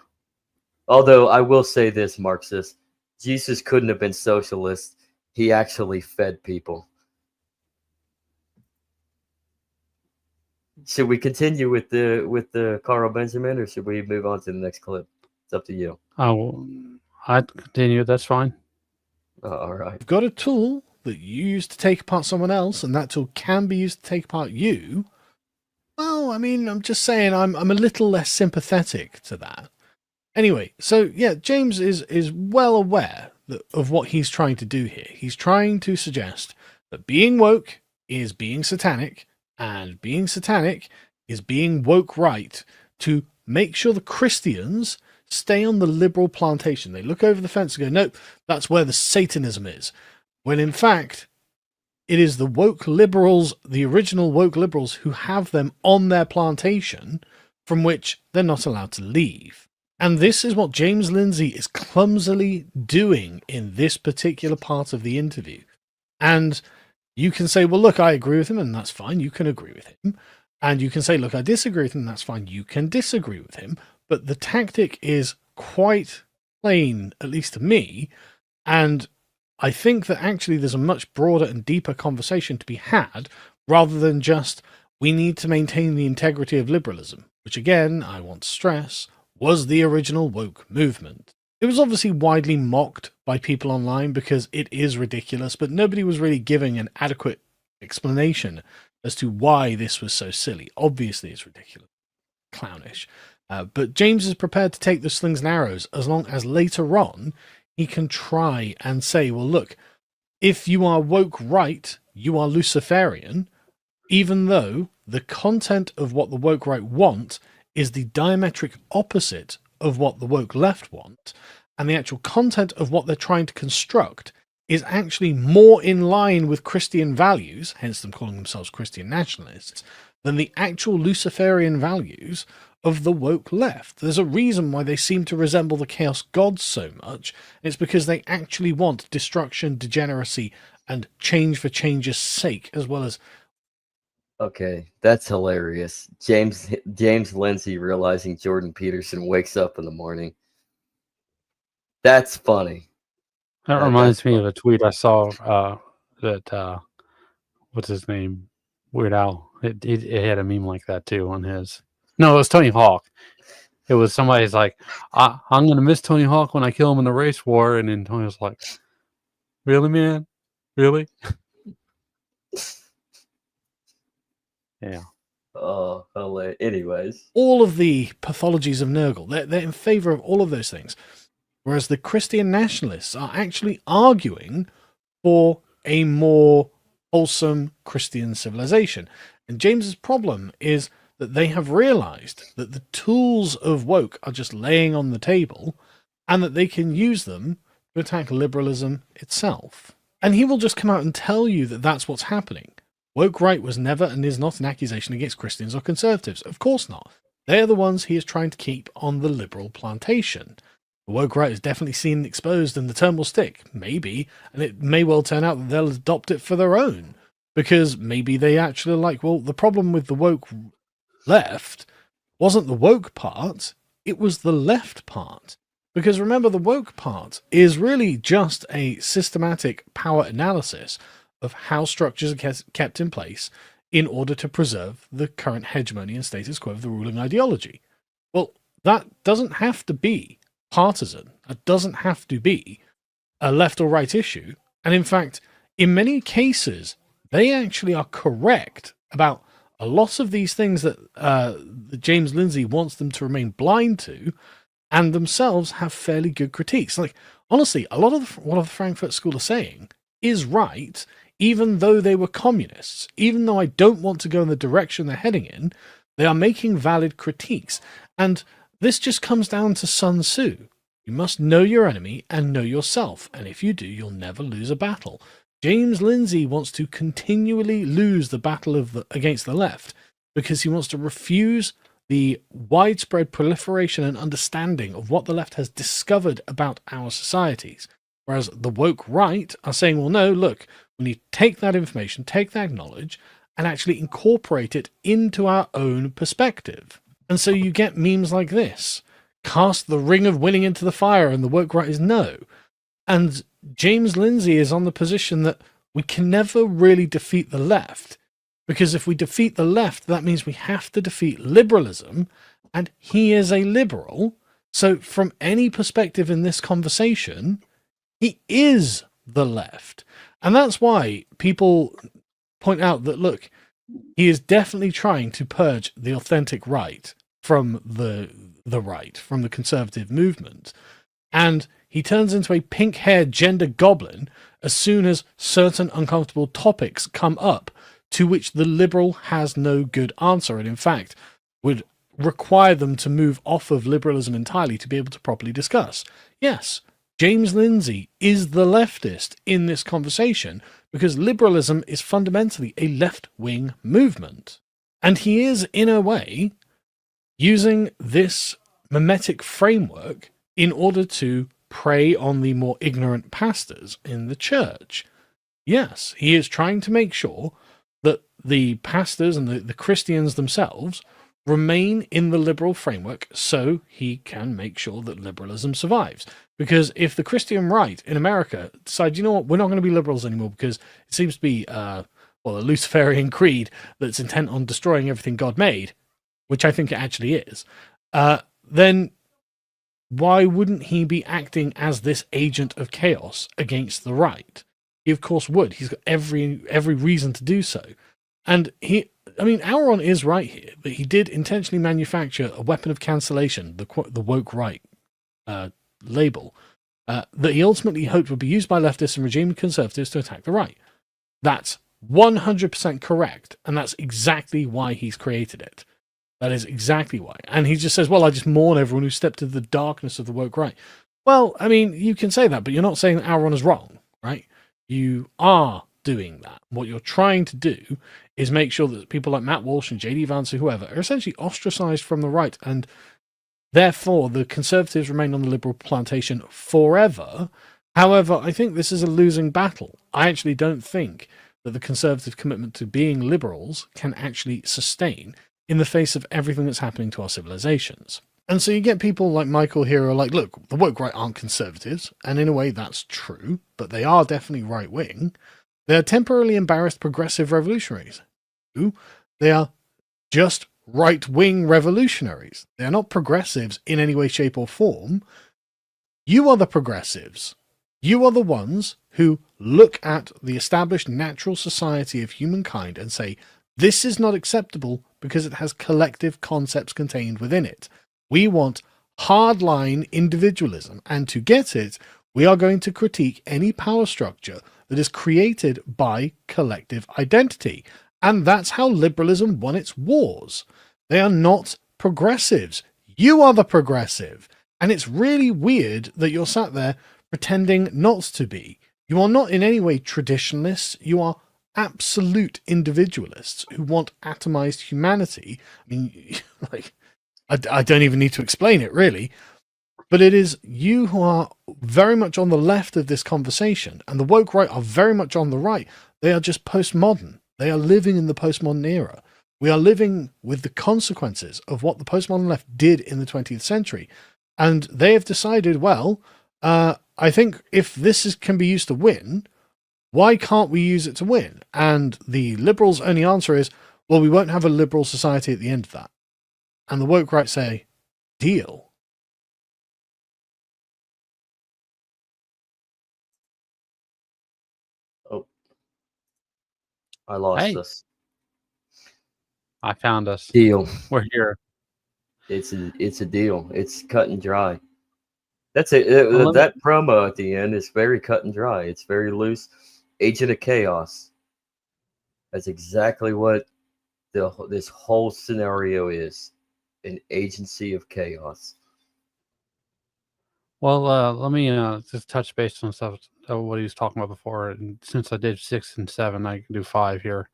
Although I will say this, Marxist, Jesus couldn't have been socialist. He actually fed people. Should we continue with the Carl Benjamin, or should we move on to the next clip? It's up to you. I'd continue. That's fine. All right. You've got a tool that you use to take apart someone else, and that tool can be used to take apart you. Well, I mean, I'm just saying I'm a little less sympathetic to that. Anyway, so yeah, James is well aware of what he's trying to do here. He's trying to suggest that being woke is being satanic, and being satanic is being woke right, to make sure the Christians stay on the liberal plantation. They look over the fence and go, nope, that's where the Satanism is. When in fact, it is the woke liberals, the original woke liberals, who have them on their plantation, from which they're not allowed to leave. And this is what James Lindsay is clumsily doing in this particular part of the interview. And you can say, well, look, I agree with him, and that's fine. You can agree with him. And you can say, look, I disagree with him, and that's fine. You can disagree with him. But the tactic is quite plain, at least to me. And I think that actually there's a much broader and deeper conversation to be had, rather than just, we need to maintain the integrity of liberalism, which again, I want to stress, was the original woke movement. It was obviously widely mocked by people online because it is ridiculous, but nobody was really giving an adequate explanation as to why this was so silly. Obviously, it's ridiculous, clownish. But James is prepared to take the slings and arrows as long as later on he can try and say, well, look, if you are woke right, you are Luciferian, even though the content of what the woke right want is the diametric opposite of what the woke left want, and the actual content of what they're trying to construct is actually more in line with Christian values, hence them calling themselves Christian nationalists, than the actual Luciferian values of the woke left. There's a reason why they seem to resemble the chaos gods so much. It's because they actually want destruction, degeneracy, and change for change's sake, as well as... Okay, that's hilarious. James Lindsay realizing Jordan Peterson wakes up in the morning. That's funny. That reminds me of a tweet I saw that what's his name? Weird Al. It had a meme like that too on his. No, it was Tony Hawk. It was somebody's like, I'm gonna miss Tony Hawk when I kill him in the race war, and then Tony was like, really, man? Really? Yeah. Oh, anyways. all of the pathologies of Nurgle. They're in favor of all of those things. whereas the Christian nationalists are actually arguing for a more wholesome Christian civilization. And James's problem is that they have realized that the tools of woke are just laying on the table and that they can use them to attack liberalism itself. And he will just come out and tell you that that's what's happening. Woke right was never and is not an accusation against Christians or conservatives. Of course not. They are the ones he is trying to keep on the liberal plantation. The woke right is definitely seen and exposed, and the term will stick. Maybe, and it may well turn out that they'll adopt it for their own. Because maybe they actually are like, well, the problem with the woke left wasn't the woke part, it was the left part. Because remember, the woke part is really just a systematic power analysis of how structures are kept in place in order to preserve the current hegemony and status quo of the ruling ideology. Well, that doesn't have to be partisan. That doesn't have to be a left or right issue. And in fact, in many cases, they actually are correct about a lot of these things that James Lindsay wants them to remain blind to, and themselves have fairly good critiques. Like, honestly, a lot of what the Frankfurt School are saying is right, even though they were communists. Even though I don't want to go in the direction they're heading in, they are making valid critiques. And this just comes down to Sun Tzu. You must know your enemy and know yourself, and if you do, you'll never lose a battle. James Lindsay wants to continually lose the battle against the left because he wants to refuse the widespread proliferation and understanding of what the left has discovered about our societies. Whereas the woke right are saying, well, no, look, we need to take that information, take that knowledge, and actually incorporate it into our own perspective. And so you get memes like this. Cast the ring of winning into the fire, and the woke right is no. And James Lindsay is on the position that we can never really defeat the left, because if we defeat the left, that means we have to defeat liberalism, and he is a liberal. So from any perspective in this conversation, he is the left. And that's why people point out that, look, he is definitely trying to purge the authentic right from the right, from the conservative movement. And he turns into a pink-haired gender goblin as soon as certain uncomfortable topics come up to which the liberal has no good answer, and in fact would require them to move off of liberalism entirely to be able to properly discuss. Yes, James Lindsay is the leftist in this conversation because liberalism is fundamentally a left-wing movement. And he is, in a way, using this mimetic framework in order to prey on the more ignorant pastors in the church. Yes, he is trying to make sure that the pastors and the Christians themselves remain in the liberal framework so he can make sure that liberalism survives. Because if the Christian right in America decide, you know what, we're not going to be liberals anymore because it seems to be a Luciferian creed that's intent on destroying everything God made, which I think it actually is, then why wouldn't he be acting as this agent of chaos against the right? He of course would. He's got every reason to do so. And Auron is right here, that he did intentionally manufacture a weapon of cancellation, the woke right label, that he ultimately hoped would be used by leftists and regime conservatives to attack the right. That's 100% correct, and that's exactly why he's created it. That is exactly why. And he just says, well, I just mourn everyone who stepped into the darkness of the woke right. Well, I mean, you can say that, but you're not saying that Auron is wrong, right? You are doing that. What you're trying to do is make sure that people like Matt Walsh and J.D. Vance or whoever are essentially ostracized from the right, and therefore the conservatives remain on the liberal plantation forever. However, I think this is a losing battle. I actually don't think that the conservative commitment to being liberals can actually sustain in the face of everything that's happening to our civilizations. And so you get people like Michael here who are like, look, the woke right aren't conservatives, and in a way that's true, but they are definitely right-wing. They are temporarily embarrassed progressive revolutionaries. They are just right-wing revolutionaries. They are not progressives in any way, shape, or form. You are the progressives. You are the ones who look at the established natural society of humankind and say, this is not acceptable because it has collective concepts contained within it. We want hardline individualism. And to get it, we are going to critique any power structure that is created by collective identity. And that's how liberalism won its wars. They are not progressives. You are the progressive. And it's really weird that you're sat there pretending not to be. You are not in any way traditionalists. You are absolute individualists who want atomized humanity. I mean, like, I don't even need to explain it, really. But it is you who are very much on the left of this conversation, and the woke right are very much on the right. They are just postmodern. They are living in the postmodern era. We are living with the consequences of what the postmodern left did in the 20th century. And they have decided, well, I think if can be used to win, why can't we use it to win? And the liberals' only answer is, well, we won't have a liberal society at the end of that. And the woke right say, deal. Oh, I lost Hey. us. I found us. Deal. We're here. It's a deal. It's cut and dry. That's it. That promo at the end is very cut and dry. It's very loose. Agent of Chaos. That's exactly what this whole scenario is. An agency of chaos. Well, let me just touch base on stuff what he was talking about before. And since I did 6 and 7, I can do 5 here.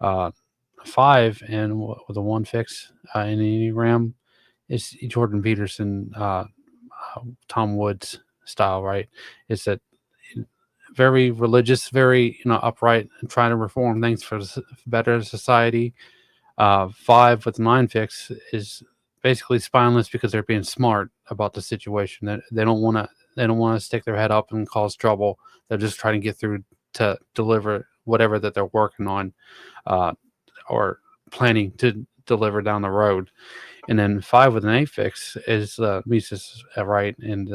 5 and with a 1 fix in the Enneagram is Jordan Peterson, Tom Woods style, right? It's that very religious, very upright, and trying to reform things for better society. 5 with 9 fix is basically spineless because they're being smart about the situation. That they don't want to stick their head up and cause trouble. They're just trying to get through to deliver whatever that they're working on, or planning to deliver down the road. And then 5 with an 8 fix is Mises, right, and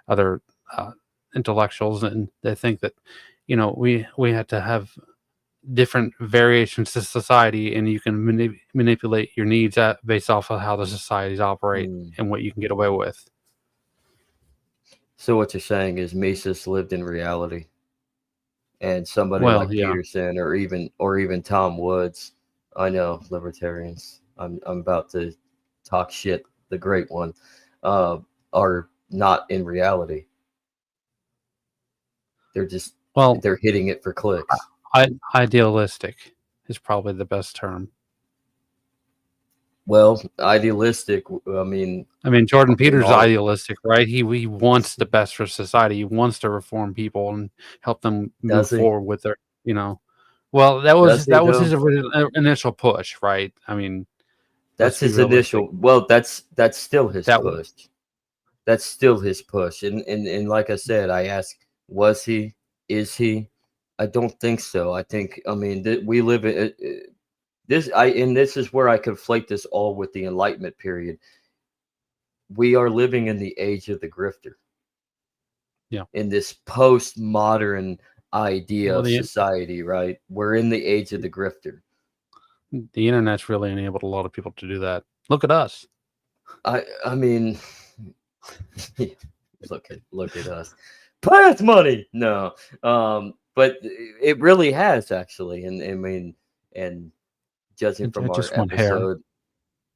other intellectuals, and they think that we had to have different variations to society, and you can manipulate your needs based off of how the societies operate and what you can get away with. So what you're saying is Mises lived in reality, and somebody like Peterson or even Tom Woods, I know libertarians. I'm about to talk shit. The great one, are not in reality. They're just they're hitting it for clicks. Idealistic is probably the best term. Well, idealistic. I mean, Jordan Peterson is idealistic, right? He wants the best for society. He wants to reform people and help them move forward with their, Well, that was his initial push, right? I mean, that's his initial. Well, that's still his push. That's still his push. And like I said, I asked, was he? Is he? I don't think so. I think, we live in this. And this is where I conflate this all with the Enlightenment period. We are living in the age of the grifter. Yeah. In this postmodern idea of society, right? We're in the age of the grifter. The internet's really enabled a lot of people to do that. Look at us. I mean, look at us. Plant money. No. But it really has actually, and judging from our episode,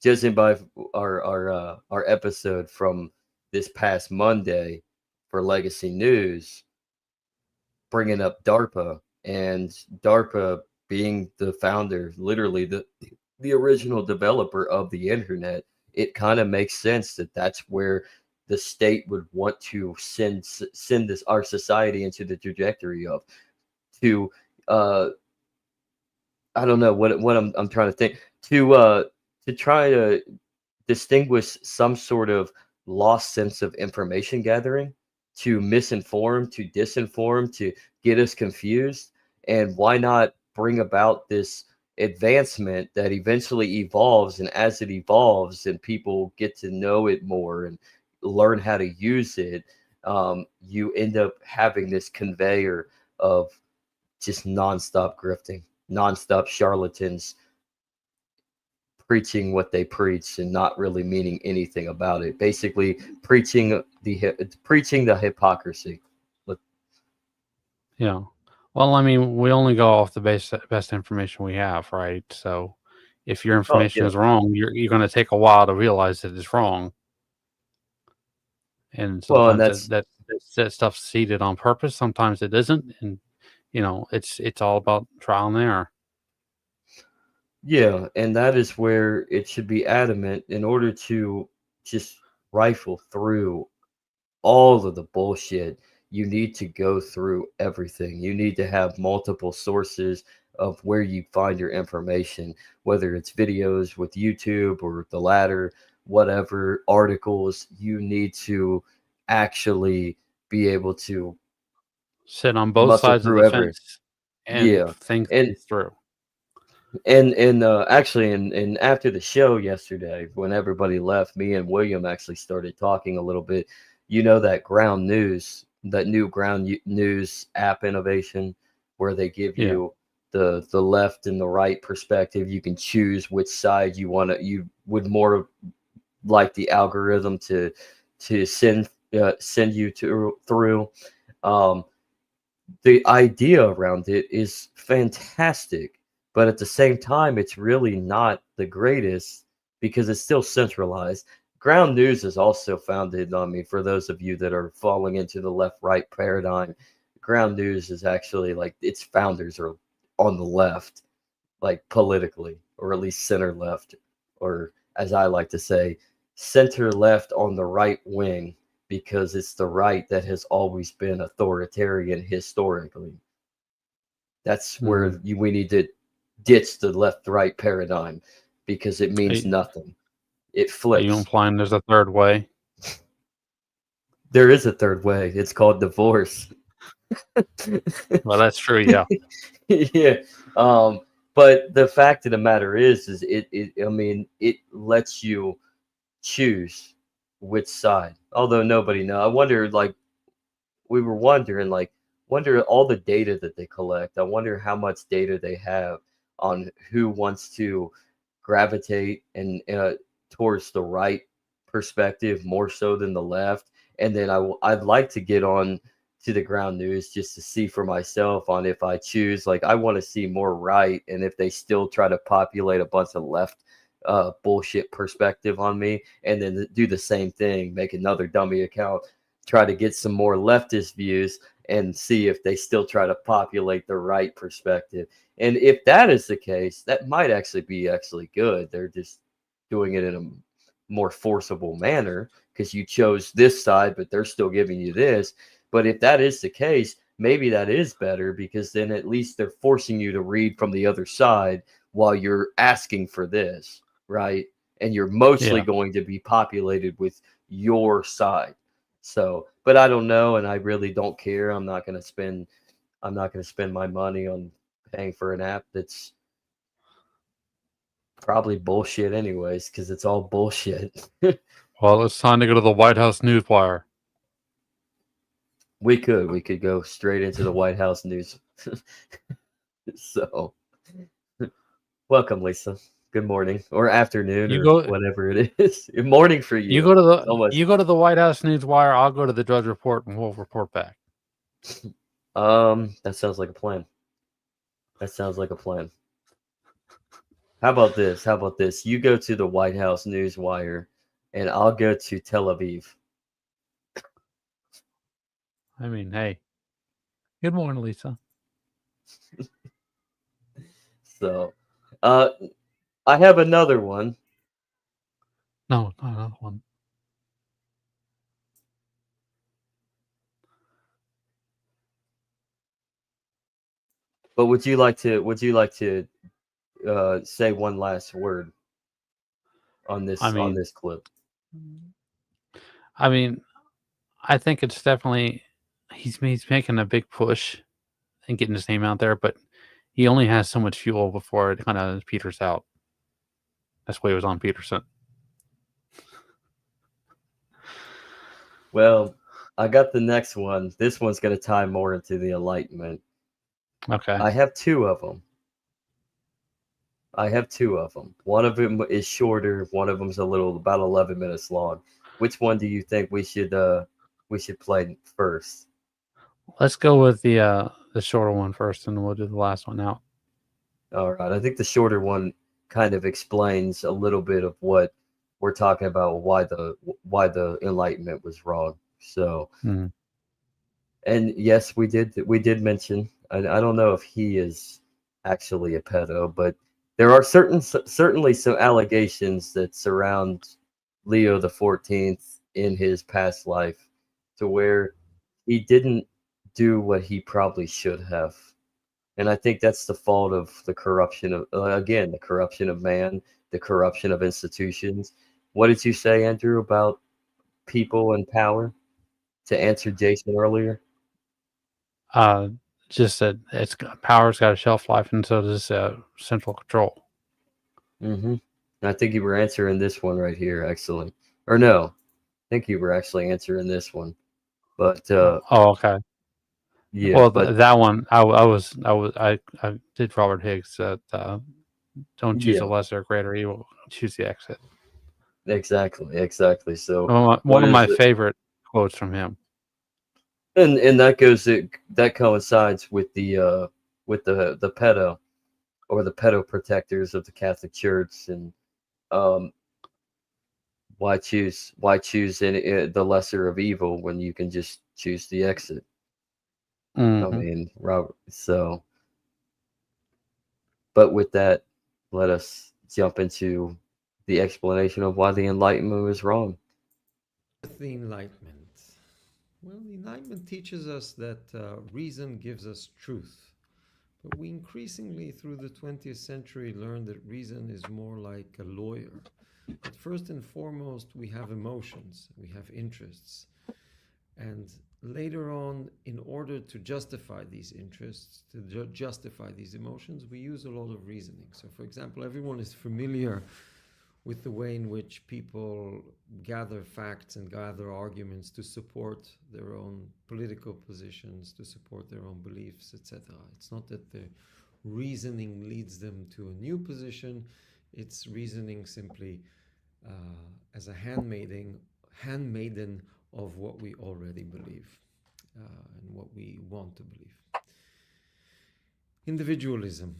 judging by our episode from this past Monday for Legacy News, bringing up DARPA and DARPA being the founder, literally the original developer of the internet, it kind of makes sense that that's where the state would want to send our society into the trajectory of, to I don't know what I'm trying to think, to try to distinguish some sort of lost sense of information gathering, to misinform, to disinform, to get us confused. And why not bring about this advancement that eventually evolves, and as it evolves and people get to know it more and learn how to use it, you end up having this conveyor of just nonstop grifting, nonstop charlatans preaching what they preach and not really meaning anything about it. Basically, preaching the hypocrisy. Yeah. Well, I mean, we only go off the best information we have, right? So if your information yeah. is wrong, you're going to take a while to realize that it's wrong. And Well, and sometimes that stuff's seeded on purpose. Sometimes it isn't. And, it's all about trial and error. yeah, and that is where it should be adamant in order to just rifle through all of the bullshit. You need to go through everything. You need to have multiple sources of where you find your information, whether it's videos with YouTube or the latter, whatever, articles. You need to actually be able to Sit on both muscle sides of through the every. fence and Yeah. think And things through. and actually, and after the show yesterday, when everybody left, me and William actually started talking a little bit. That ground news, that new news app innovation, where they give Yeah. you the left and the right perspective. You can choose which side you would more like the algorithm to send you through. Um, the idea around it is fantastic, but at the same time, it's really not the greatest because it's still centralized. Ground news is also founded on me. For those of you that are falling into the left-right paradigm, ground news is actually like its founders are on the left, like politically, or at least center left, or as I like to say, center left on the right wing, because it's the right that has always been authoritarian historically. That's where we need to ditch the left-right paradigm because it means nothing. It Are flips. you implying there's a third way? There is a third way. It's called divorce. Well, that's true. Yeah. Yeah. But the fact of the matter is it lets you choose which side. Although nobody knows. I wonder, like, we were wondering, like, wonder all the data that they collect. I wonder how much data they have on who wants to gravitate and towards the right perspective more so than the left. And then I'd like to get on to the ground news just to see for myself on if I choose, like, I want to see more right, and if they still try to populate a bunch of left bullshit perspective on me, and then do the same thing, make another dummy account, try to get some more leftist views, and see if they still try to populate the right perspective. And if that is the case, that might actually be good. They're just doing it in a more forcible manner because you chose this side, but they're still giving you this. But if that is the case, maybe that is better, because then at least they're forcing you to read from the other side while you're asking for this, right? And you're mostly going to be populated with your side. So, but I don't know, and I really don't care. I'm not going to spend my money on paying for an app that's probably bullshit anyways, because it's all bullshit. Well, it's time to go to the White House Newswire. We could go straight into the White House news. So, welcome, Lisa. Good morning or afternoon whatever it is. Good morning for you. You go to the White House Newswire. I'll go to the Drudge Report, and we'll report back. That sounds like a plan. How about this? You go to the White House Newswire, and I'll go to Tel Aviv. I mean, hey. Good morning, Lisa. So, I have another one. No, not another one. But would you like to say one last word on this clip? I mean, I think it's definitely he's making a big push and getting his name out there, but he only has so much fuel before it kind of peters out. That's why he was on Peterson. Well, I got the next one. This one's going to tie more into the Enlightenment. Okay. I have two of them. I have two of them. One of them is shorter. One of them's about 11 minutes long. Which one do you think we should play first? Let's go with the shorter one first, and we'll do the last one out. All right. I think the shorter one kind of explains a little bit of what we're talking about, why the Enlightenment was wrong. So, Mhm. and yes, we did mention. I don't know if he is actually a pedo, but there are certainly some allegations that surround Leo the 14th in his past life, to where he didn't do what he probably should have. And I think that's the fault of the corruption of, again, the corruption of man, the corruption of institutions. What did you say, Andrew, about people and power, to answer Jason earlier? Uh, just that power's got a shelf life, and so does central control. Mm-hmm. I think you were answering this one right here, actually. Or no, I think you were actually answering this one. But Oh, okay. yeah, Well, but that one, I did Robert Higgs that don't choose yeah, a lesser or greater evil, choose the exit. exactly. So One what of is my it? favorite quotes from him. And that coincides with the pedo, or the pedo protectors of the Catholic Church. And um why choose the lesser of evil when you can just choose the exit? I Mm-hmm. mean, Robert. So, but with that, let us jump into the explanation of why the Enlightenment was wrong. With the Enlightenment? Well, the Enlightenment teaches us that reason gives us truth. But we increasingly, through the 20th century, learned that reason is more like a lawyer. That first and foremost, we have emotions, we have interests. And later on, in order to justify these interests, to justify these emotions, we use a lot of reasoning. So, for example, everyone is familiar with the way in which people gather facts and gather arguments to support their own political positions, to support their own beliefs, etc. It's not that the reasoning leads them to a new position, it's reasoning simply as a handmaiden of what we already believe and what we want to believe. Individualism.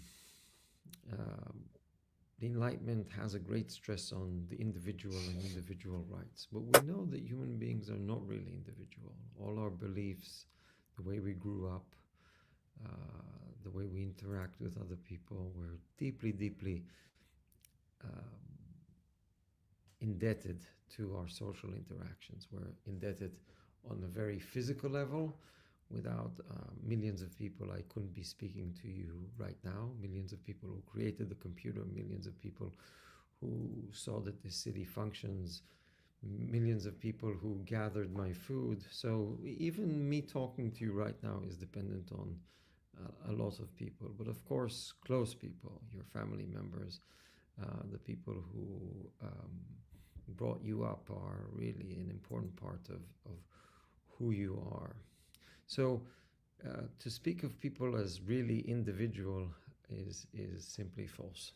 The Enlightenment has a great stress on the individual and individual rights, but we know that human beings are not really individual. All our beliefs, the way we grew up, the way we interact with other people, we're deeply indebted to our social interactions. We're indebted on a very physical level. Without millions of people, I couldn't be speaking to you right now. Millions of people who created the computer, millions of people who saw that this city functions, millions of people who gathered my food. So even me talking to you right now is dependent on a lot of people. But of course, close people, your family members, the people who brought you up are really an important part of who you are. So to speak of people as really individual is simply false.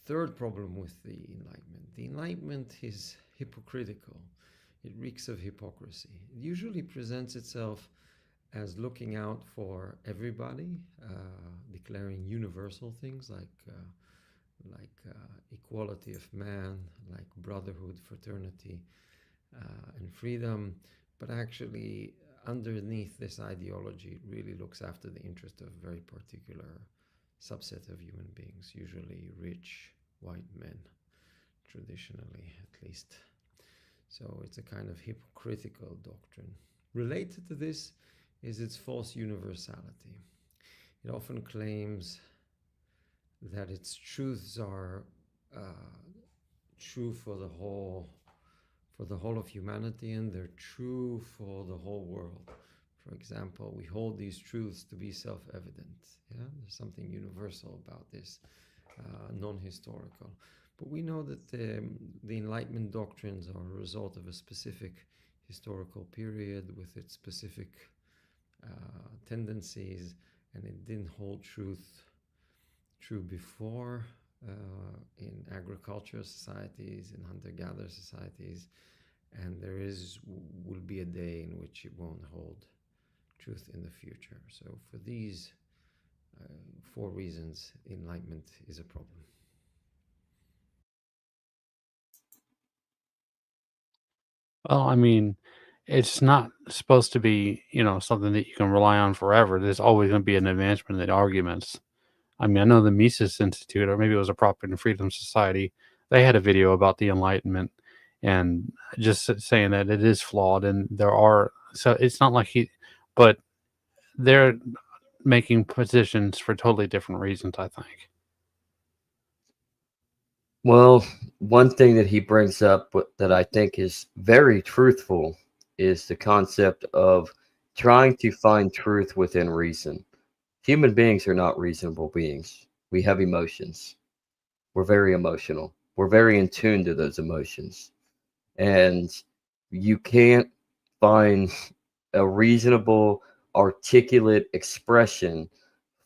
Third problem with the Enlightenment. The Enlightenment is hypocritical. It reeks of hypocrisy. It usually presents itself as looking out for everybody, declaring universal things like equality of man, like brotherhood, fraternity, and freedom. But actually, underneath this ideology, it really looks after the interest of a very particular subset of human beings, usually rich white men, traditionally at least. So it's a kind of hypocritical doctrine. Related to this is its false universality. It often claims that its truths are true for the whole of humanity, and they're true for the whole world. For example, we hold these truths to be self-evident. Yeah, there's something universal about this, non-historical. But we know that the Enlightenment doctrines are a result of a specific historical period with its specific tendencies, and it didn't hold truth true before in agricultural societies, in hunter-gatherer societies, and will be a day in which it won't hold truth in the future. So for these 4 reasons, enlightenment is a problem. Well, I mean, it's not supposed to be, something that you can rely on forever. There's always going to be an advancement in the arguments. I mean, I know the Mises Institute, or maybe it was a Property and Freedom Society, they had a video about the Enlightenment and just saying that it is flawed. And so it's not like but they're making positions for totally different reasons, I think. Well, one thing that he brings up that I think is very truthful is the concept of trying to find truth within reason. Human beings are not reasonable beings. We have emotions. We're very emotional. We're very in tune to those emotions. And you can't find a reasonable, articulate expression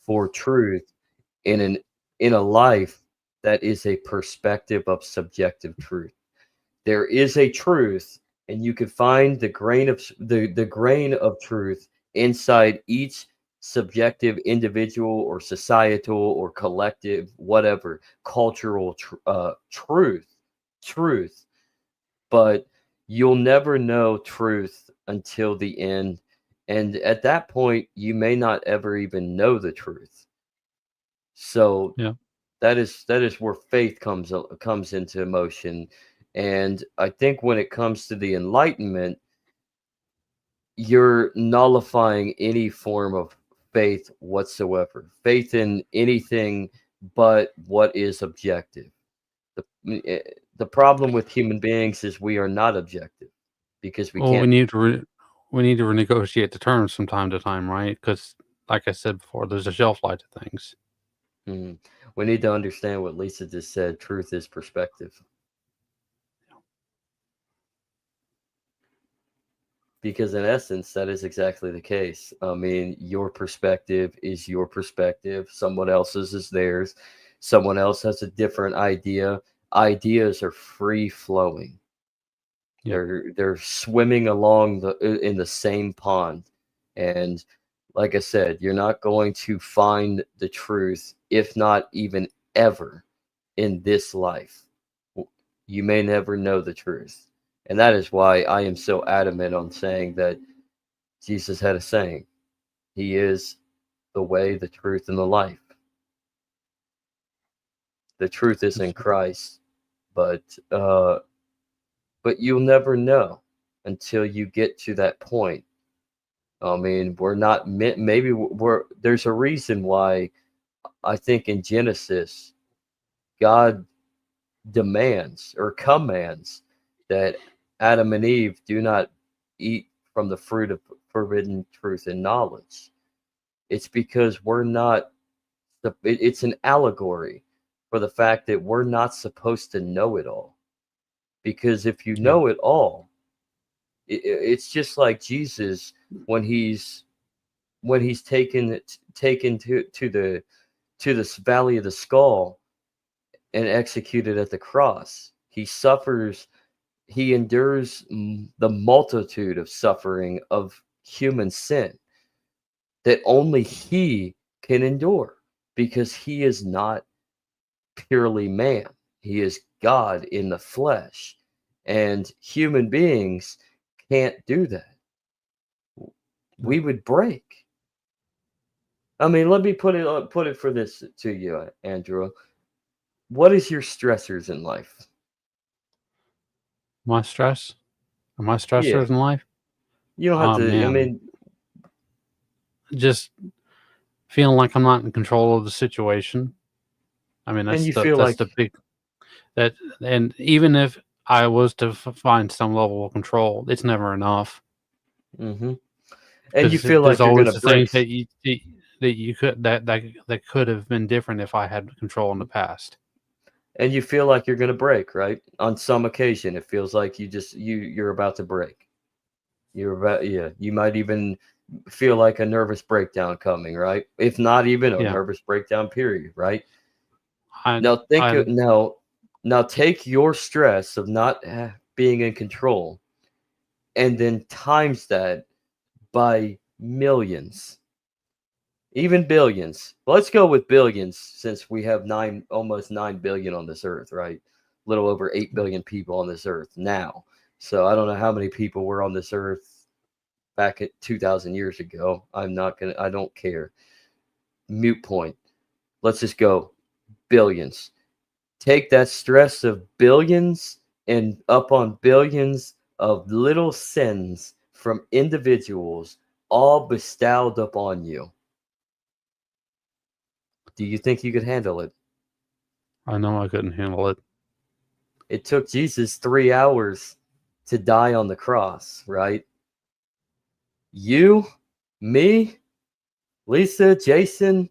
for truth in a life that is a perspective of subjective truth. There is a truth, and you can find the grain of truth inside each subjective individual or societal or collective, whatever, cultural truth. But you'll never know truth until the end. And at that point, you may not ever even know the truth. So Yeah. that is where faith comes into motion. And I think when it comes to the Enlightenment, you're nullifying any form of faith whatsoever. Faith in anything but what is objective. The problem with human beings is we are not objective because we Well, we can't. need to renegotiate the terms from time to time, right? Because, like I said before, there's a shelf life to things. We need to understand what Lisa just said. Truth is perspective. Because in essence, that is exactly the case. I mean, your perspective is your perspective. Someone else's is theirs. Someone else has a different idea. Ideas are free flowing. Yeah. They're swimming along in the same pond. And like I said, you're not going to find the truth, if not even ever, in this life. You may never know the truth. And that is why I am so adamant on saying that Jesus had a saying. He is the way, the truth, and the life. The truth is in Christ, but you'll never know until you get to that point. I mean, we're not maybe there's a reason why I think in Genesis God demands or commands that Adam and Eve do not eat from the fruit of forbidden truth and knowledge. It's because it's an allegory for the fact that we're not supposed to know it all. Because if you know it all, it's just like Jesus when he's taken to the valley of the skull and executed at the cross. He endures the multitude of suffering of human sin that only he can endure, because he is not purely man. He is God in the flesh, and human beings can't do that. We would break. I mean, let me put it for this to you, Andrew. What is your stressors in life? My stress? Are my Yeah. stressors in life? You don't have to. I Man. mean, Just feeling like I'm not in control of the situation. I mean, and that's you feel like, the big and even if I was to find some level of control, it's never enough. and you 'Cause feel there's like you're always gonna the break, things that you could that could have been different if I had control in the past. and you feel like you're gonna break, right? On some occasion, it feels like you're about to break. You might even feel like a nervous breakdown coming, right? If not even a Yeah. nervous breakdown period, right? Now think I'm now take your stress of not being in control and then times that by millions, even billions. Let's go with billions since we have almost 9 billion on this earth, right? Little over 8 billion people on this earth now. So I don't know how many people were on this earth back at 2,000 years ago. I don't care. Mute point. Let's just go billions. Take that stress of billions and up on billions of little sins from individuals all bestowed upon you. Do you think you could handle it? I know I couldn't handle it. It took Jesus 3 hours to die on the cross, right? You, me, Lisa, Jason,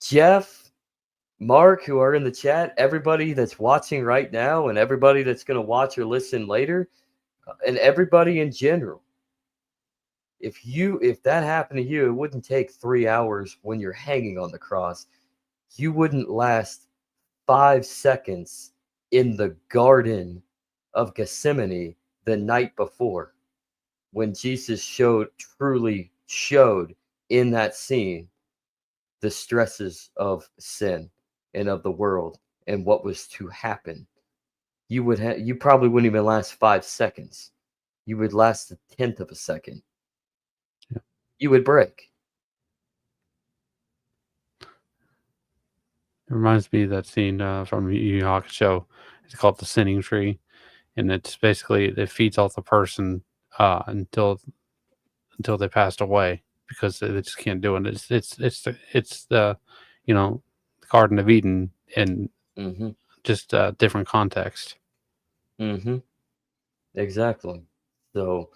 Jeff, Mark, who are in the chat, everybody that's watching right now, and everybody that's going to watch or listen later, and everybody in general. If that happened to you, it wouldn't take 3 hours when you're hanging on the cross. You wouldn't last 5 seconds in the Garden of Gethsemane the night before when Jesus truly showed in that scene the stresses of sin and of the world and what was to happen. You probably wouldn't even last 5 seconds. You would last a tenth of a second. Yeah. You would break. It reminds me of that scene from Yu Yu Hakusho. It's called the Sinning Tree, and it's basically it feeds off the person until they passed away because they just can't do it. It's the Garden of Eden in Mm-hmm. just a different context. Mm-hmm. Exactly. So,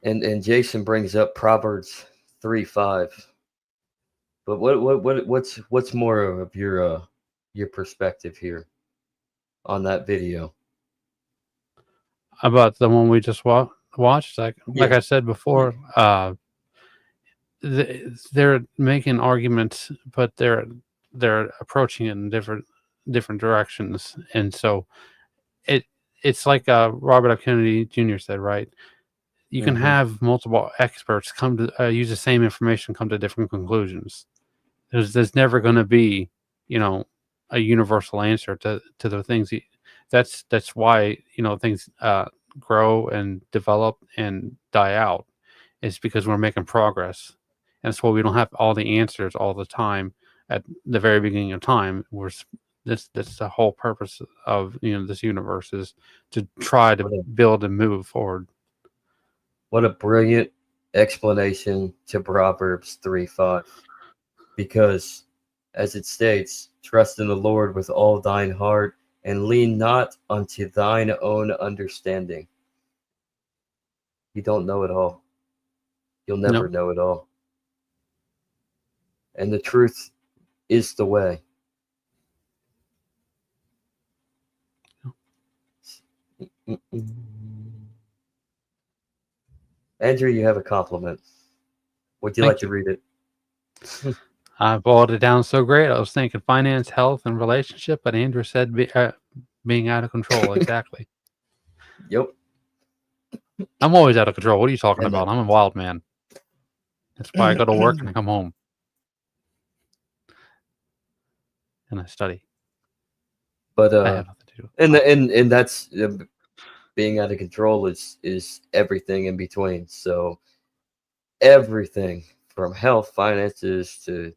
and Jason brings up Proverbs 3:5. But what's more of your perspective here on that video? About the one we just watched, like Yeah. I said before, they're making arguments, but they're approaching it in different directions, and so it's like Robert F. Kennedy Jr. said, right? You can Mm-hmm. have multiple experts come to use the same information, come to different conclusions. There's never going to be, a universal answer to the things. That's why things grow and develop and die out. It's because we're making progress, and that's why we don't have all the answers all the time at the very beginning of time. That's the whole purpose of this universe is to try to build and move forward. What a brilliant explanation to Proverbs 3:5. Because, as it states, trust in the Lord with all thine heart and lean not unto thine own understanding. You don't know it all. You'll never know it all. And the truth is the way. Andrew, you have a compliment. Would you like to read it? I boiled it down so great. I was thinking finance, health, and relationship, but Andrew said being out of control. Exactly. Yep. I'm always out of control. What are you talking about? I'm a wild man. That's why I go to work and I come home and I study. But I have nothing to do. and that's being out of control is everything in between. So everything from health, finances to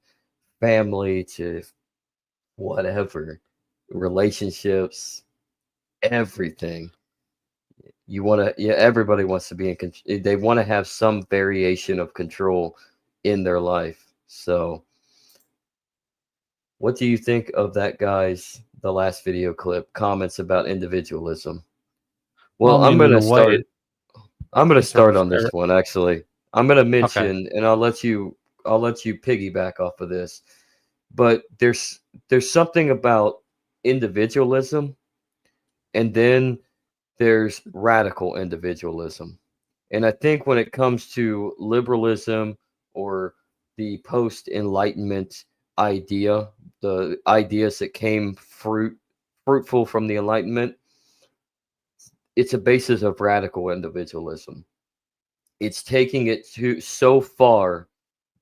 family to whatever, relationships, everything. Everybody wants to be in control. They want to have some variation of control in their life. So what do you think of that guy's the last video clip comments about individualism? Well, I mean, I'm in a going way, to it start serves on this one actually. I'm going to mention and I'll let you piggyback off of this. But there's something about individualism, and then there's radical individualism. And I think when it comes to liberalism or the post-Enlightenment idea the ideas that came fruitful from the Enlightenment, it's a basis of radical individualism. It's taking it to so far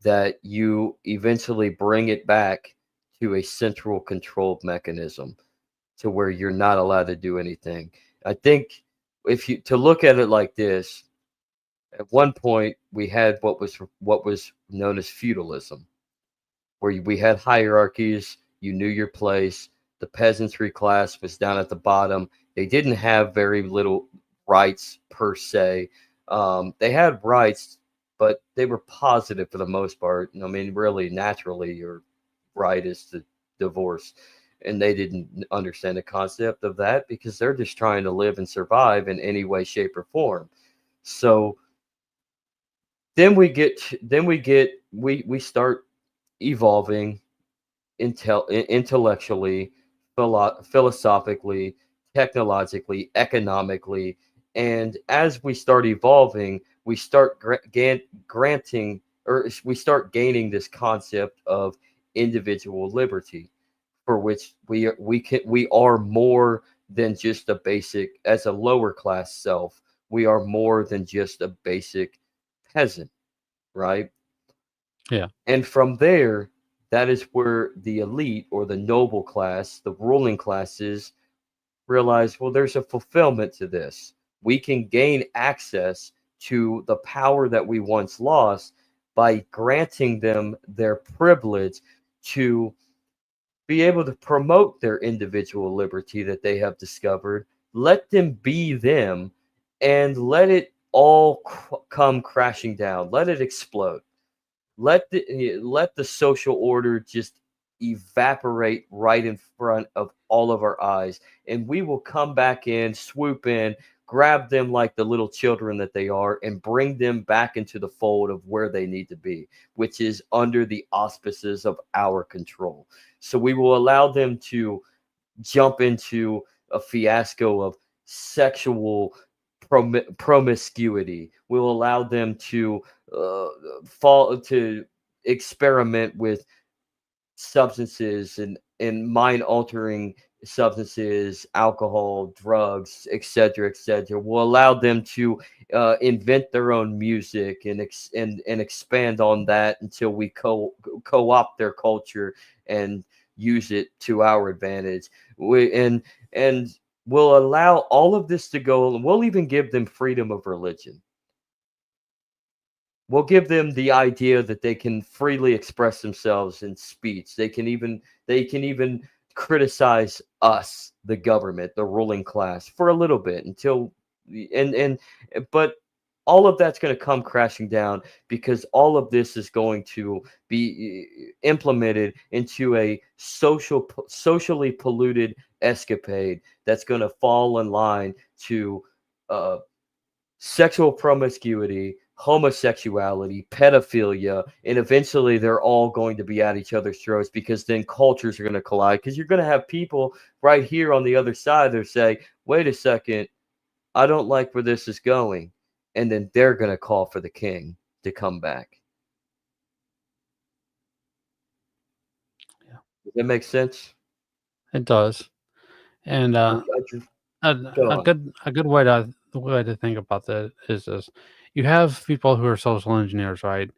that you eventually bring it back to a central controlled mechanism to where you're not allowed to do anything. I think if you to look at it like this, at one point we had what was known as feudalism, where we had hierarchies, you knew your place, the peasantry class was down at the bottom. They didn't have very little rights per se. They had rights, but they were positive for the most part. I mean, really, naturally, your right is to divorce. And they didn't understand the concept of that because they're just trying to live and survive in any way, shape, or form. So we start evolving intellectually, philosophically, technologically, economically, and as we start evolving, we start granting, or we start gaining this concept of individual liberty, for which we are more than just a basic, as a lower class self. We are more than just a basic peasant, right? Yeah. And from there, that is where the elite or the noble class, the ruling classes, realize, well, there's a fulfillment to this. We can gain access to the power that we once lost by granting them their privilege to be able to promote their individual liberty that they have discovered. Let them be them and let it all come crashing down. Let it explode. Let the social order just evaporate right in front of all of our eyes, and we will come back in, swoop in, grab them like the little children that they are, and bring them back into the fold of where they need to be, which is under the auspices of our control. So we will allow them to jump into a fiasco of sexual promiscuity. We'll allow them to fall to experiment with substances and mind altering substances, alcohol, drugs, etc., etc. We'll allow them to invent their own music and expand on that until we co-opt their culture and use it to our advantage. And we'll allow all of this to go, and we'll even give them freedom of religion. We'll give them the idea that they can freely express themselves in speech. They can even criticize us, the government, the ruling class, for a little bit until and but all of that's going to come crashing down because all of this is going to be implemented into a socially polluted escapade that's going to fall in line to uh, sexual promiscuity, homosexuality, pedophilia, and eventually they're all going to be at each other's throats because then cultures are going to collide. Because you're going to have people right here on the other side that say, wait a second, I don't like where this is going. And then they're going to call for the king to come back. Yeah. Does that make sense? It does. And I just, go a on. good way to think about that is this: you have people who are social engineers, right?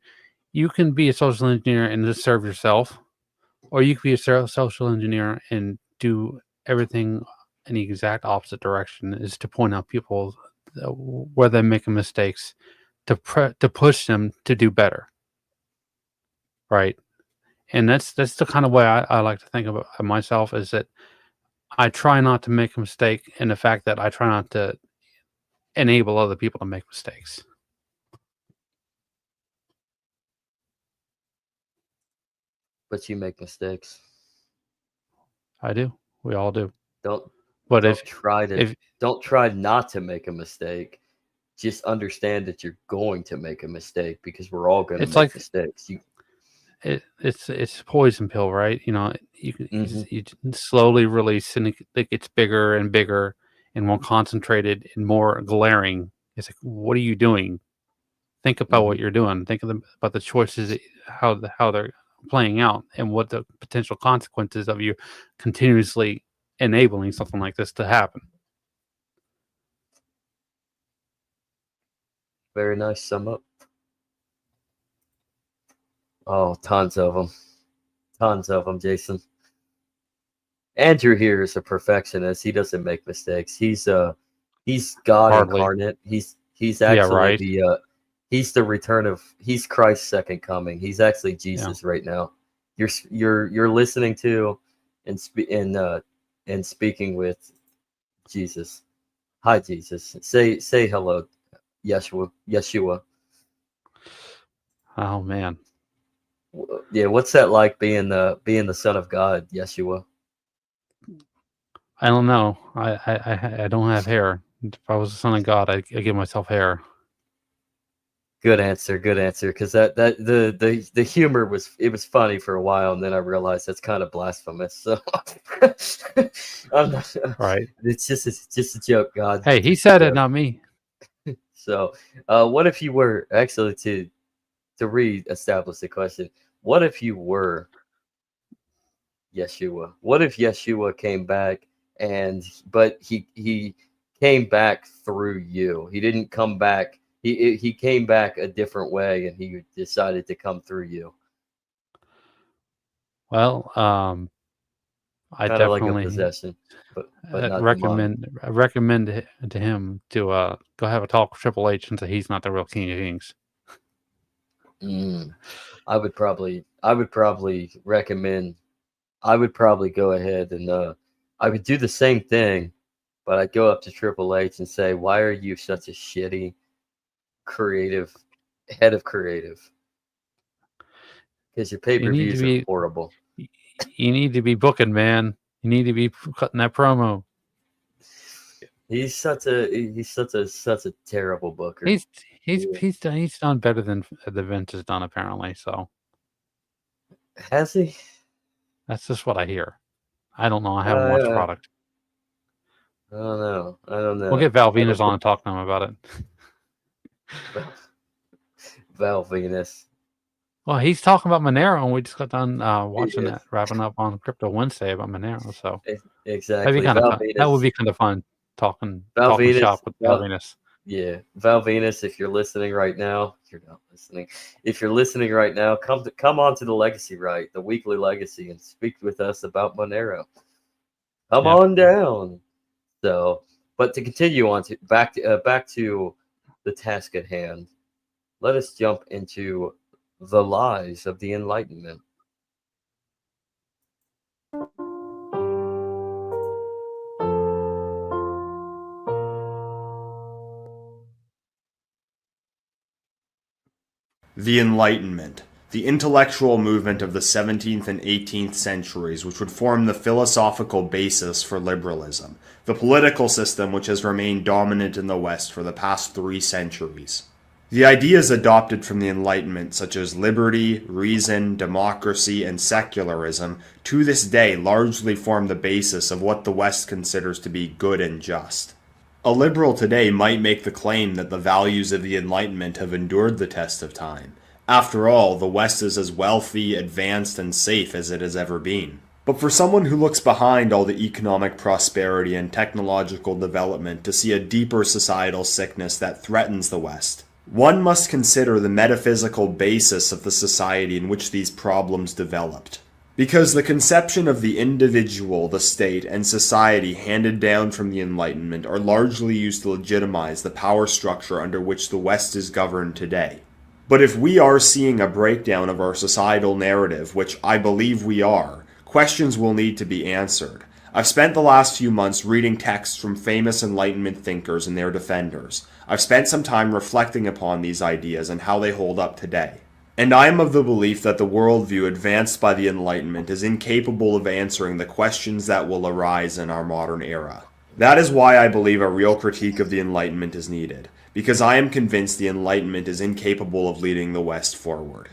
You can be a social engineer and just serve yourself, or you can be a social engineer and do everything in the exact opposite direction. Is to point out people where they're making mistakes, to push them to do better, right? And that's the kind of way I like to think about myself. Is that I try not to make a mistake, and the fact that I try not to enable other people to make mistakes. But you make mistakes. I do. We all do. Don't But don't try to if don't try not to make a mistake. Just understand that you're going to make a mistake because we're all going to it's make like mistakes. it's a poison pill, right? You know, Mhm. you slowly release, and it gets bigger and bigger and more concentrated and more glaring. It's like, what are you doing? Think about what Mhm. you're doing. Think about the choices, how they're playing out and what the potential consequences of you continuously enabling something like this to happen. Very nice sum up. Oh, tons of them. Tons of them, Jason. Andrew here is a perfectionist. He doesn't make mistakes. He's God Hardly. incarnate. He's Yeah, actually right. he's the return of he's Christ's second coming. He's actually Jesus right now. You're listening to and speaking with Jesus. Hi, Jesus. Say hello, Yeshua. Oh man, Yeah, what's that like being the Son of God, Yeshua? I don't know. I don't have hair. If I was the son of God, I'd give myself hair. Good answer, because the humor was funny for a while, and then I realized that's kind of blasphemous. So I'm not, Right. it's just a joke, God. Hey, he Just a said it, joke. not me. So, what if you were actually to re-establish the question? What if you were Yeshua? What if Yeshua came back but he came back through you? He didn't come back. He came back a different way, and he decided to come through you. Well, I Kind of like a definitely possession, but not recommend to him to go have a talk with Triple H and say he's not the real King of Kings. demonic. I would probably recommend. I would probably go ahead and I would do the same thing, but I'd go up to Triple H and say, "Why are you such a shitty creative head of creative? Because your pay-per-views are horrible." You need to be booking, man. You need to be cutting that promo. He's such a terrible booker. He's done better than the Vince has done, apparently. So Has he? that's just what I hear. I don't know. I haven't watched the product. I don't know. We'll get Val Venus on and talk to him about it. Val Venus. Well, he's talking about Monero, and we just got done watching that, wrapping up on Crypto Wednesday about Monero. So exactly, that would be kind of fun talking Venus, shop with Val Venus. Yeah, Val Venus, if you're listening right now, if you're not listening, if you're listening right now, come on to the Legacy Right, the weekly Legacy, and speak with us about Monero. Come on down. So, but to continue on to back to the task at hand, let us jump into the lies of the Enlightenment. The Enlightenment, the intellectual movement of the 17th and 18th centuries, which would form the philosophical basis for liberalism, the political system which has remained dominant in the West for the past 3 centuries. The ideas adopted from the Enlightenment, such as liberty, reason, democracy, and secularism, to this day largely form the basis of what the West considers to be good and just. A liberal today might make the claim that the values of the Enlightenment have endured the test of time. After all, the West is as wealthy, advanced, and safe as it has ever been. But for someone who looks behind all the economic prosperity and technological development to see a deeper societal sickness that threatens the West, one must consider the metaphysical basis of the society in which these problems developed. Because the conception of the individual, the state, and society handed down from the Enlightenment are largely used to legitimize the power structure under which the West is governed today. But if we are seeing a breakdown of our societal narrative, which I believe we are, questions will need to be answered. I've spent the last few months reading texts from famous Enlightenment thinkers and their defenders. I've spent some time reflecting upon these ideas and how they hold up today. And I am of the belief that the worldview advanced by the Enlightenment is incapable of answering the questions that will arise in our modern era. That is why I believe a real critique of the Enlightenment is needed, because I am convinced the Enlightenment is incapable of leading the West forward.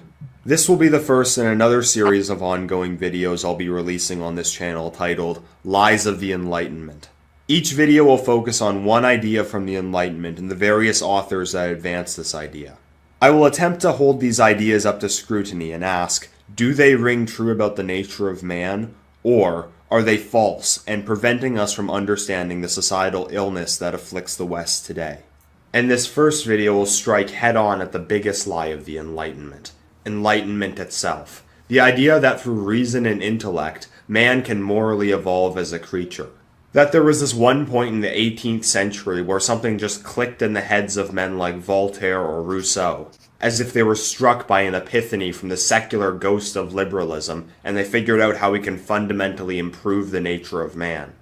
This will be the first in another series of ongoing videos I'll be releasing on this channel titled Lies of the Enlightenment. Each video will focus on one idea from the Enlightenment and the various authors that advance this idea. I will attempt to hold these ideas up to scrutiny and ask, Do they ring true about the nature of man, or are they false and preventing us from understanding the societal illness that afflicts the West today? And this first video will strike head on at the biggest lie of the Enlightenment. Enlightenment itself. The idea that through reason and intellect, man can morally evolve as a creature. That there was this one point in the 18th century where something just clicked in the heads of men like Voltaire or Rousseau, as if they were struck by an epiphany from the secular ghost of liberalism, and they figured out how we can fundamentally improve the nature of man.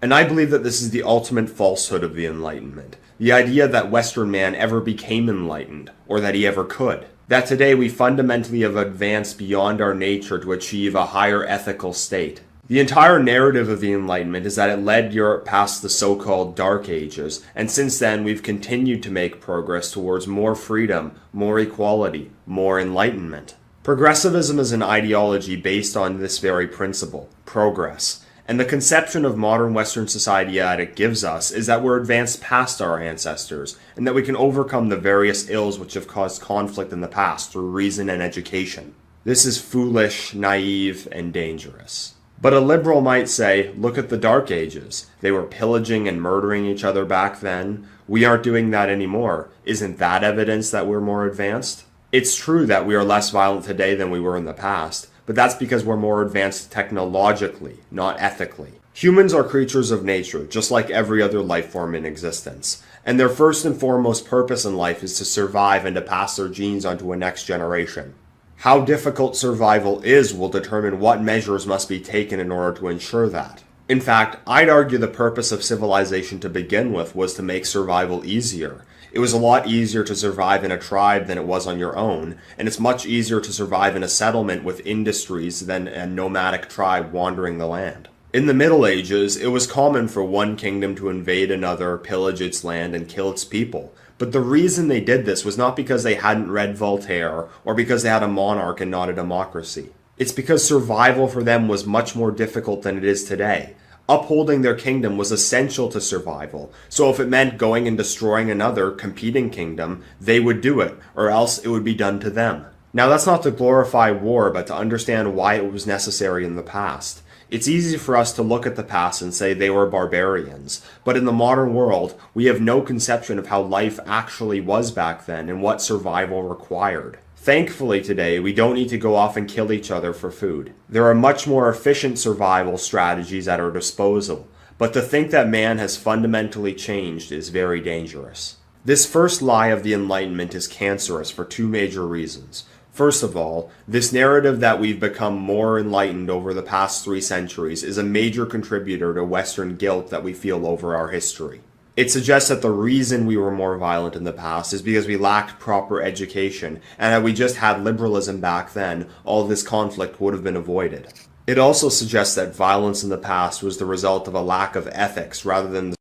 And I believe that this is the ultimate falsehood of the Enlightenment. The idea that Western man ever became enlightened, or that he ever could. That today we fundamentally have advanced beyond our nature to achieve a higher ethical state. The entire narrative of the Enlightenment is that it led Europe past the so-called Dark Ages, and since then we've continued to make progress towards more freedom, more equality, more enlightenment. Progressivism is an ideology based on this very principle, progress. And the conception of modern Western society that it gives us is that we're advanced past our ancestors, and that we can overcome the various ills which have caused conflict in the past through reason and education. This is foolish, naive, and dangerous. But a liberal might say, look at the Dark Ages. They were pillaging and murdering each other back then. We aren't doing that anymore. Isn't that evidence that we're more advanced? It's true that we are less violent today than we were in the past, but that's because we're more advanced technologically, not ethically. Humans are creatures of nature, just like every other life form in existence. And their first and foremost purpose in life is to survive and to pass their genes onto a next generation. How difficult survival is will determine what measures must be taken in order to ensure that. In fact, I'd argue the purpose of civilization to begin with was to make survival easier. It was a lot easier to survive in a tribe than it was on your own, and it's much easier to survive in a settlement with industries than a nomadic tribe wandering the land. In the Middle Ages, it was common for one kingdom to invade another, pillage its land, and kill its people. But the reason they did this was not because they hadn't read Voltaire, or because they had a monarch and not a democracy. It's because survival for them was much more difficult than it is today. Upholding their kingdom was essential to survival, so if it meant going and destroying another competing kingdom, they would do it, or else it would be done to them. Now that's not to glorify war, but to understand why it was necessary in the past. It's easy for us to look at the past and say they were barbarians, but in the modern world, we have no conception of how life actually was back then and what survival required. Thankfully today, we don't need to go off and kill each other for food. There are much more efficient survival strategies at our disposal, but to think that man has fundamentally changed is very dangerous. This first lie of the Enlightenment is cancerous for two major reasons. First of all, this narrative that we've become more enlightened over the past 3 centuries is a major contributor to Western guilt that we feel over our history. It suggests that the reason we were more violent in the past is because we lacked proper education, and had we just had liberalism back then, all this conflict would have been avoided. It also suggests that violence in the past was the result of a lack of ethics rather than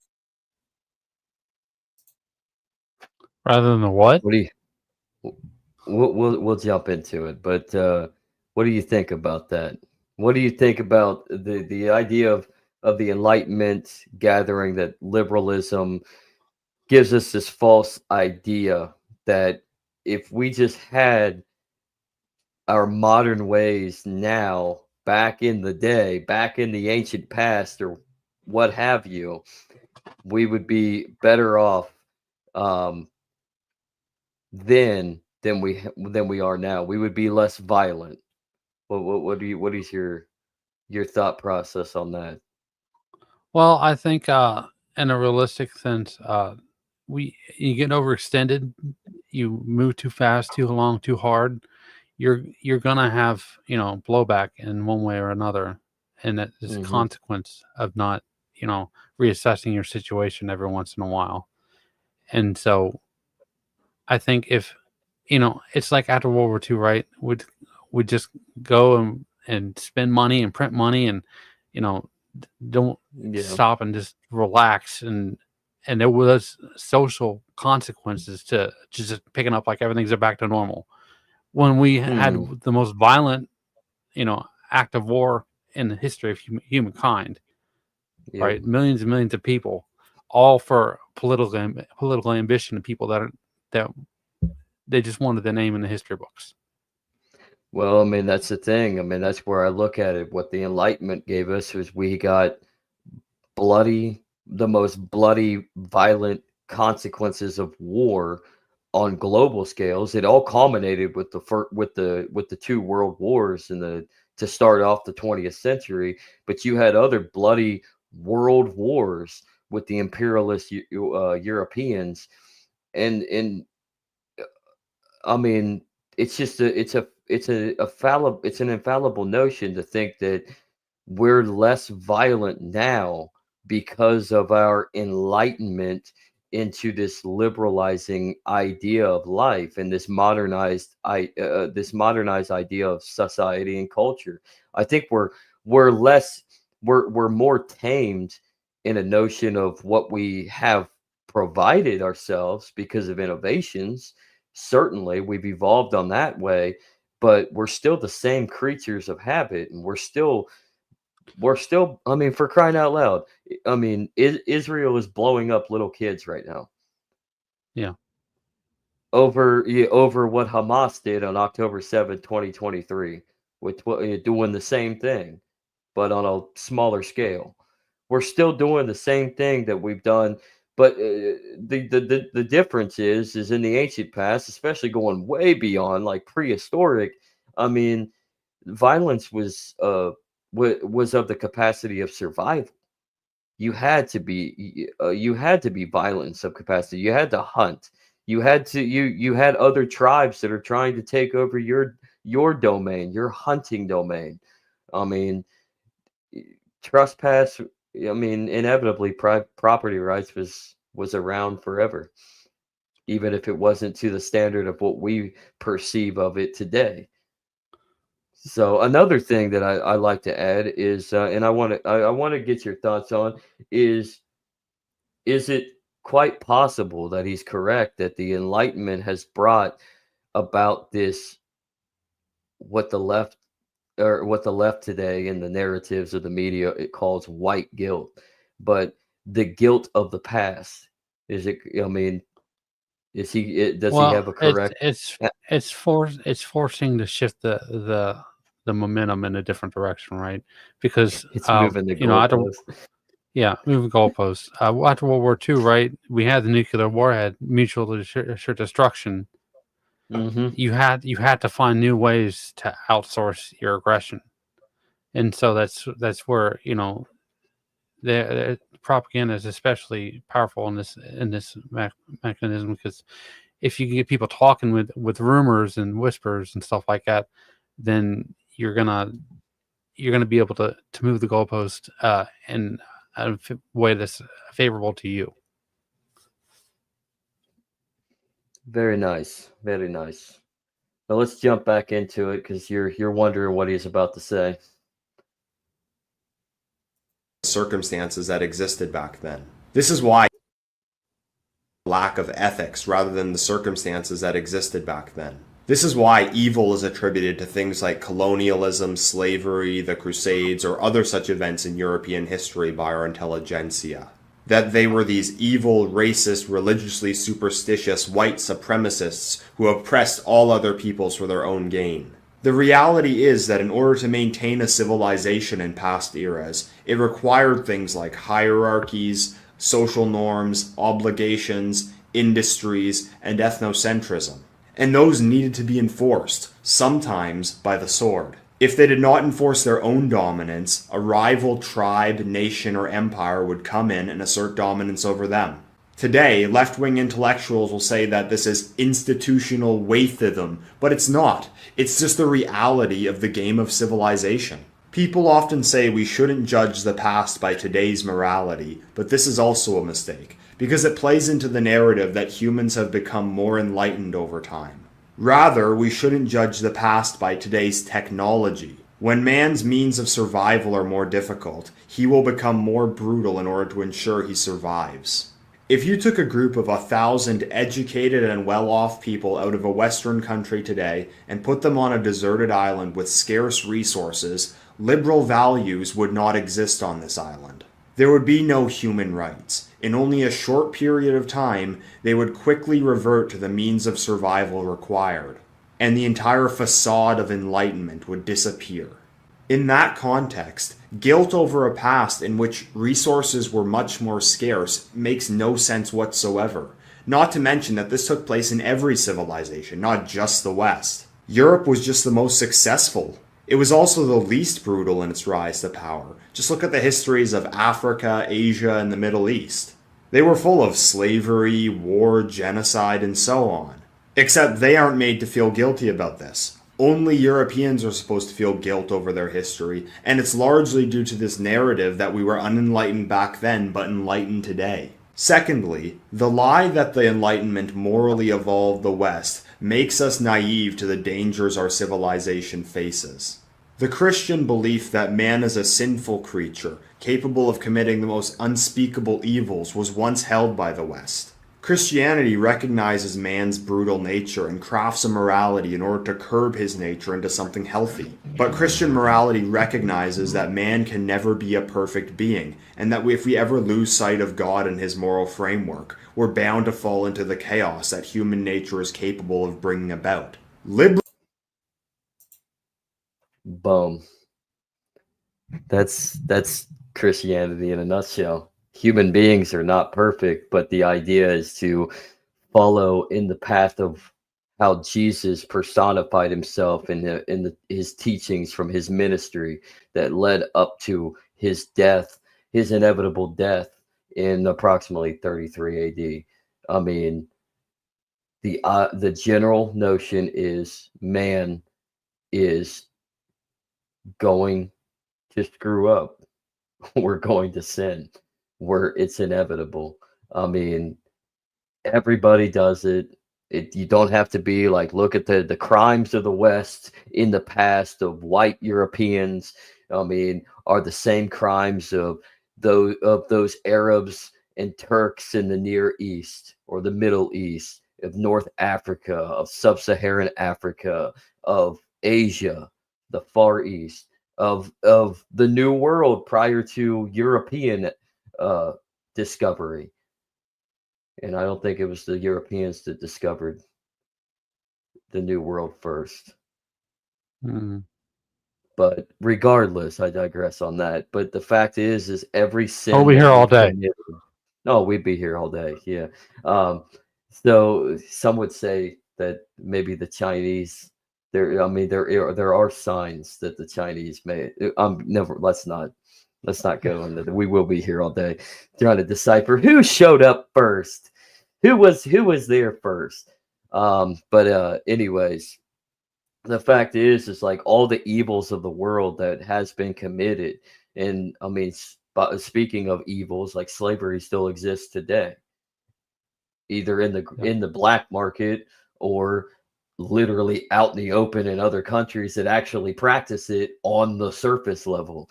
the what? What do you? We'll jump into it, but what do you think about that? What do you think about the idea of the Enlightenment gathering that liberalism gives us this false idea that if we just had our modern ways now, back in the day, back in the ancient past, or what have you, we would be better off then than we are now. We would be less violent. What is your thought process on that? Well, I think in a realistic sense, you get overextended, you move too fast, too long, too hard. You're gonna have blowback in one way or another, and that is a consequence of not reassessing your situation every once in a while. And so I think if it's like after World War II, right? We'd just go and spend money and print money and don't stop and just relax, and there was social consequences to just picking up like everything's back to normal. When we had the most violent act of war in the history of humankind, right? Millions and millions of people, all for political ambition, of people that they just wanted the name in the history books. Well, I mean, that's the thing. I mean, that's where I look at it. What the Enlightenment gave us was we got the most bloody, violent consequences of war on global scales. It all culminated with the two world wars and the to start off the 20th century. But you had other bloody world wars with the imperialist Europeans, and I mean, it's just it's an infallible notion to think that we're less violent now because of our enlightenment into this liberalizing idea of life and this modernized idea of society and culture. I think we're less we're more tamed in a notion of what we have provided ourselves because of innovations. Certainly, we've evolved on that way, but we're still the same creatures of habit, and we're still, I mean, for crying out loud, I mean, Israel is blowing up little kids right now Yeah. over what Hamas did on October 7th, 2023, with doing the same thing, but on a smaller scale. We're still doing the same thing that we've done, but the difference is in the ancient past, especially going way beyond like prehistoric. I mean, violence was of the capacity of survival. You had to be violent in some capacity. You had to hunt. You had other tribes that are trying to take over your domain, your hunting domain. I mean, trespass. I mean, inevitably, property rights was around forever, even if it wasn't to the standard of what we perceive of it today. So another thing that I like to add is, and I want to get your thoughts on is is it quite possible that he's correct that the Enlightenment has brought about this what the left what the left today in the narratives of the media it calls white guilt, but the guilt of the past is it? I mean, does he Well, have a it's correct? it's uh, it's forcing to shift the momentum in a different direction, right? Because It's moving the I don't. goalpost. Yeah, moving goalposts. After World War II, right? We had the nuclear warhead, mutual assured destruction. Hmm. You had to find new ways to outsource your aggression, and so that's where the propaganda is especially powerful in this mechanism, because if you can get people talking with rumors and whispers and stuff like that, then you're gonna be able to move the goalpost in a way that's favorable to you. Very nice, very nice. Now let's jump back into it because you're wondering what he's about to say. Circumstances that existed back then. This is why lack of ethics rather than the circumstances that existed back then. This is why evil is attributed to things like colonialism, slavery, the Crusades, or other such events in European history by our intelligentsia. That they were these evil, racist, religiously superstitious white supremacists who oppressed all other peoples for their own gain. The reality is that in order to maintain a civilization in past eras, it required things like hierarchies, social norms, obligations, industries, and ethnocentrism. And those needed to be enforced, sometimes by the sword. If they did not enforce their own dominance, a rival tribe, nation, or empire would come in and assert dominance over them. Today, left-wing intellectuals will say that this is institutional waithism, but it's not. It's just the reality of the game of civilization. People often say we shouldn't judge the past by today's morality, but this is also a mistake, because it plays into the narrative that humans have become more enlightened over time. Rather, we shouldn't judge the past by today's technology. When man's means of survival are more difficult, he will become more brutal in order to ensure he survives. If you took a group of 1,000 educated and well-off people out of a Western country today and put them on a deserted island with scarce resources, liberal values would not exist on this island. There would be no human rights. In only a short period of time, they would quickly revert to the means of survival required. and the entire facade of enlightenment would disappear. In that context, guilt over a past in which resources were much more scarce makes no sense whatsoever. Not to mention that this took place in every civilization, not just the West. Europe was just the most successful. It was also the least brutal in its rise to power. Just look at the histories of Africa, Asia, and the Middle East. They were full of slavery, war, genocide, and so on. Except they aren't made to feel guilty about this. Only Europeans are supposed to feel guilt over their history, and it's largely due to this narrative that we were unenlightened back then but enlightened today. Secondly, the lie that the Enlightenment morally evolved the West makes us naive to the dangers our civilization faces. The Christian belief that man is a sinful creature, capable of committing the most unspeakable evils, was once held by the West. Christianity recognizes man's brutal nature and crafts a morality in order to curb his nature into something healthy. But Christian morality recognizes that man can never be a perfect being, and that if we ever lose sight of God and his moral framework, we're bound to fall into the chaos that human nature is capable of bringing about. Boom. That's Christianity in a nutshell. Human beings are not perfect, but the idea is to follow in the path of how Jesus personified himself in his teachings from his ministry that led up to his death, his inevitable death in approximately 33 AD. I mean, the general notion is man is going to screw up. We're going to sin. It's inevitable. I mean, everybody does it. You don't have to be like, look at the crimes of the West in the past of white Europeans. I mean, are the same crimes of those Arabs and Turks in the Near East or the Middle East, of North Africa, of Sub-Saharan Africa, of Asia, the Far East, of the New World prior to European discovery. And I don't think it was the Europeans that discovered the New World first. But regardless, I digress on that. But the fact is every sin. We'll be here all day. No, we'd be here all day. Yeah. So some would say that maybe the Chinese. There are signs that the Chinese made. Let's not go into that. We will be here all day trying to decipher who showed up first, who was there first. But anyways, the fact is like all the evils of the world that has been committed, and I mean, speaking of evils, like slavery still exists today, either in the black market or literally out in the open in other countries that actually practice it on the surface level.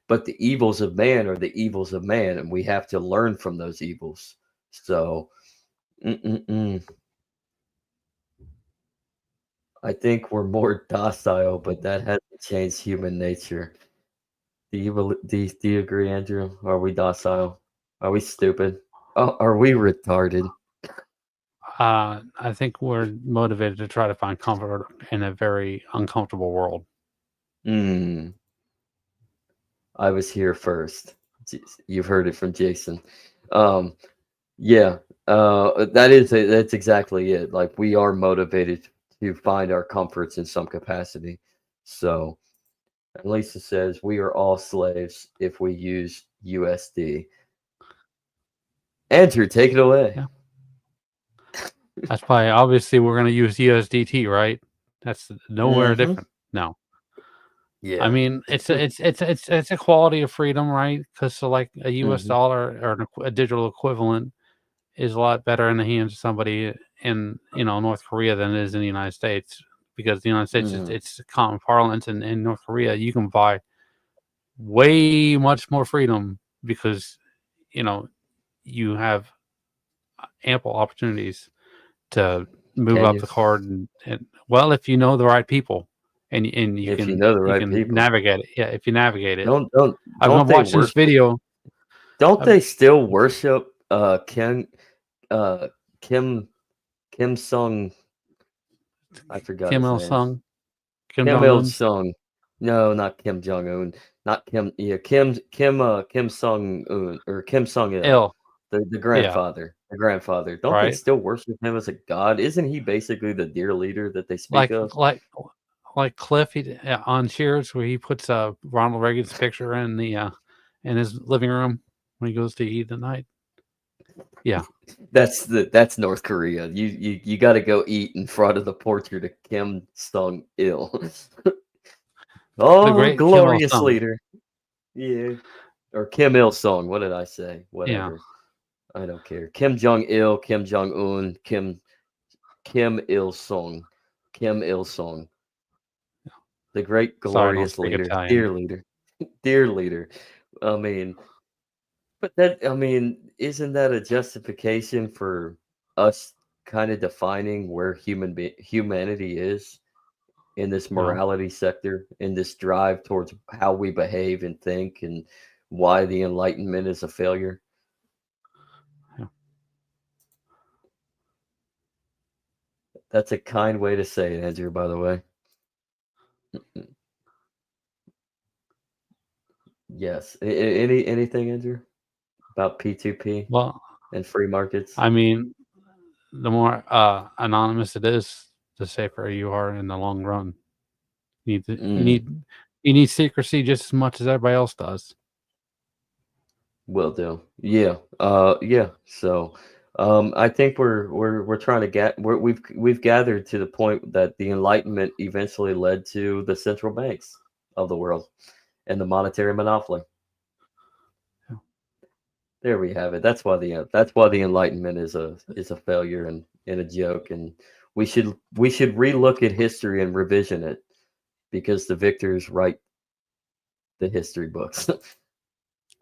But the evils of man are the evils of man, and we have to learn from those evils. So, I think we're more docile, but that hasn't changed human nature. Do you agree, Andrew? Are we docile? Are we stupid? Oh, are we retarded? I think we're motivated to try to find comfort in a very uncomfortable world. I was here first. You've heard it from Jason. Yeah, that's exactly it. Like, we are motivated to find our comforts in some capacity. So, and Lisa says we are all slaves if we use USD. Andrew, take it away. Yeah. That's why obviously we're going to use USDT, right? That's nowhere different. No. Yeah. I mean, it's a quality of freedom, right? Because like a US dollar or a digital equivalent is a lot better in the hands of somebody in North Korea than it is in the United States, because the United States it's common parlance, and in North Korea you can buy way much more freedom because you have ample opportunities to move up the card, and well, if you know the right people, and you can navigate it. Yeah, if you navigate it. I've watched this video. Don't they still worship Kim Sung I forgot Kim his Il name. Sung, Kim Kim Jong Il Un. Sung. No, not Kim Jong Un. Not Kim. Yeah, Kim Sung Un or Kim Sung Il. Il, The yeah, grandfather. The grandfather. Don't they right. still worship him as a god? Isn't he basically the dear leader that they speak Like of? like like Cliff on Cheers, where he puts Ronald Reagan's picture in the in his living room when he goes to eat at night. Yeah, That's North Korea. You got to go eat in front of the portrait of Kim Sung Il. the Oh, great Kim Il glorious Sung. leader. Yeah. Or Kim Il Sung. What did I say? Yeah, Whatever. I don't care. Kim Jong Il, Kim Jong Un, Kim Il Sung, Kim Il Sung, the great sorry, I don't glorious speak leader, Italian. dear leader, dear leader. I mean, but isn't that a justification for us kind of defining where humanity is in this No, morality sector, in this drive towards how we behave and think, and why the Enlightenment is a failure? yeah. That's a kind way to say it, Andrew, by the way. Yes. Anything, Andrew, about P2P Well, and free markets? I mean, the more anonymous it is, the safer you are in the long run. You need to, Mm, you need secrecy just as much as everybody else does. will do. Yeah. Yeah. So, I think we're trying to we've gathered to the point that the Enlightenment eventually led to the central banks of the world and the monetary monopoly. Yeah. There we have it. That's why the Enlightenment is a failure and a joke, and we should relook at history and revision it because the victors write the history books.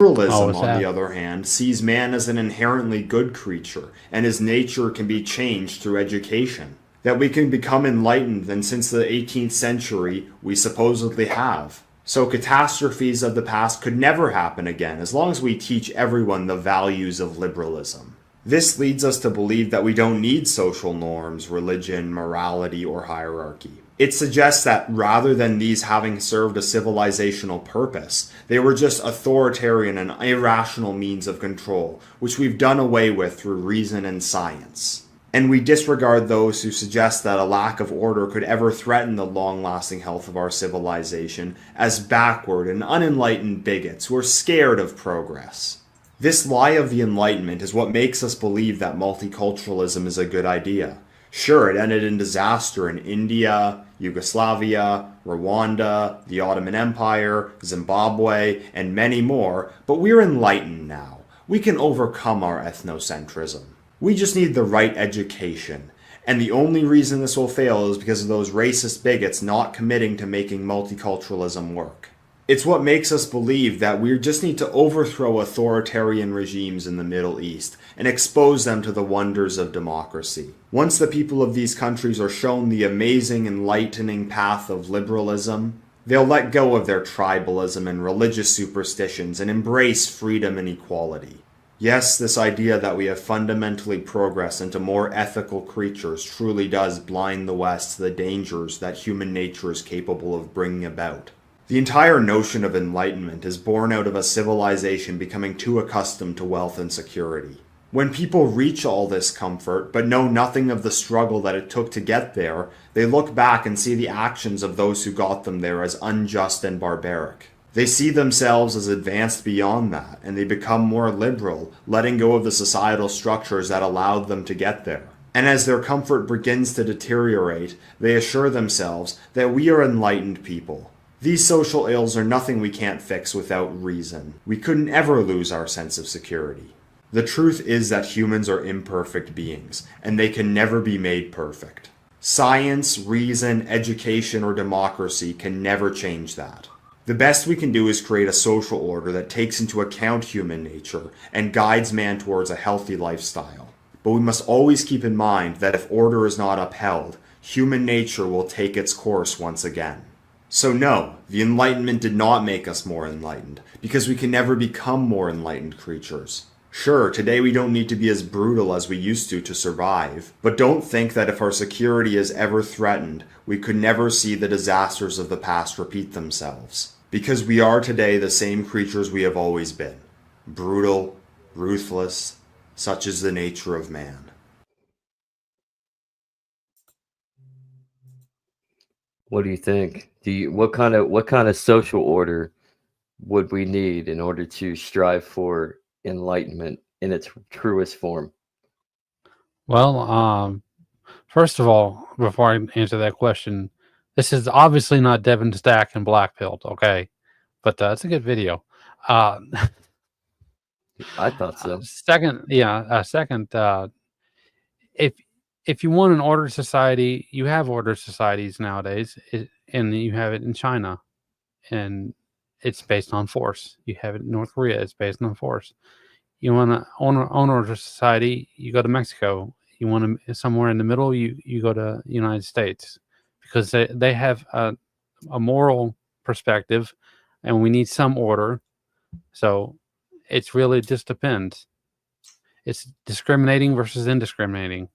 Liberalism, is on the that? other hand, sees man as an inherently good creature, and his nature can be changed through education. That we can become enlightened, and since the 18th century, we supposedly have. So catastrophes of the past could never happen again, as long as we teach everyone the values of liberalism. This leads us to believe that we don't need social norms, religion, morality, or hierarchy. It suggests that rather than these having served a civilizational purpose, they were just authoritarian and irrational means of control, which we've done away with through reason and science. And we disregard those who suggest that a lack of order could ever threaten the long-lasting health of our civilization as backward and unenlightened bigots who are scared of progress. This lie of the Enlightenment is what makes us believe that multiculturalism is a good idea. Sure, it ended in disaster in India, Yugoslavia, Rwanda, the Ottoman Empire, Zimbabwe, and many more, but we're enlightened now. We can overcome our ethnocentrism. We just need the right education. And the only reason this will fail is because of those racist bigots not committing to making multiculturalism work. It's what makes us believe that we just need to overthrow authoritarian regimes in the Middle East and expose them to the wonders of democracy. Once the people of these countries are shown the amazing, enlightening path of liberalism, they'll let go of their tribalism and religious superstitions and embrace freedom and equality. Yes, this idea that we have fundamentally progressed into more ethical creatures truly does blind the West to the dangers that human nature is capable of bringing about. The entire notion of enlightenment is born out of a civilization becoming too accustomed to wealth and security. When people reach all this comfort, but know nothing of the struggle that it took to get there, they look back and see the actions of those who got them there as unjust and barbaric. They see themselves as advanced beyond that, and they become more liberal, letting go of the societal structures that allowed them to get there. And as their comfort begins to deteriorate, they assure themselves that we are enlightened people. These social ills are nothing we can't fix without reason. We couldn't ever lose our sense of security. The truth is that humans are imperfect beings, and they can never be made perfect. Science, reason, education, or democracy can never change that. The best we can do is create a social order that takes into account human nature and guides man towards a healthy lifestyle. But we must always keep in mind that if order is not upheld, human nature will take its course once again. So no, the Enlightenment did not make us more enlightened, because we can never become more enlightened creatures. Sure, today we don't need to be as brutal as we used to survive, but don't think that if our security is ever threatened, we could never see the disasters of the past repeat themselves. Because we are today the same creatures we have always been. Brutal, ruthless, such is the nature of man. What do you think? What kind of social order would we need in order to strive for enlightenment in its truest form? Well, first of all, before I answer that question, this is obviously not Devin Stack and Blackpilled, okay? But it's a good video. Uh, I thought so. second, if if you want an ordered society, you have ordered societies nowadays, and you have it in China, and it's based on force. You have it in North Korea; it's based on force. You want to own ordered society, you go to Mexico. You want to somewhere in the middle, you go to United States, because they have a moral perspective, and we need some order. So it's really just depends. It's discriminating versus indiscriminating.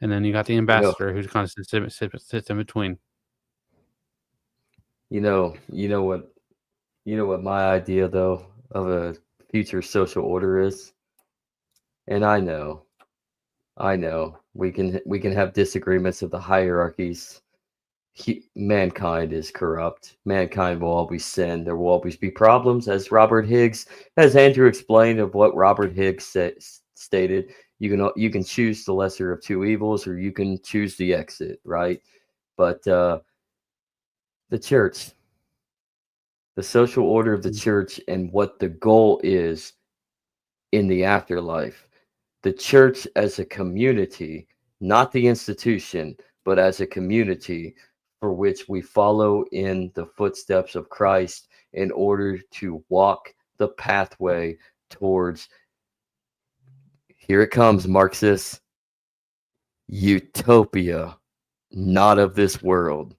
And then you got the ambassador who kind of sits in between. You know what my idea though of a future social order is? And I know we can have disagreements of the hierarchies. Mankind is corrupt. Mankind will always sin. There will always be problems, as Andrew explained of what Robert Higgs stated. You can choose the lesser of two evils, or you can choose the exit, right? But the church, the social order of the church, and what the goal is in the afterlife. The church as a community, not the institution, but as a community for which we follow in the footsteps of Christ in order to walk the pathway towards, here it comes, Marxists, utopia, not of this world.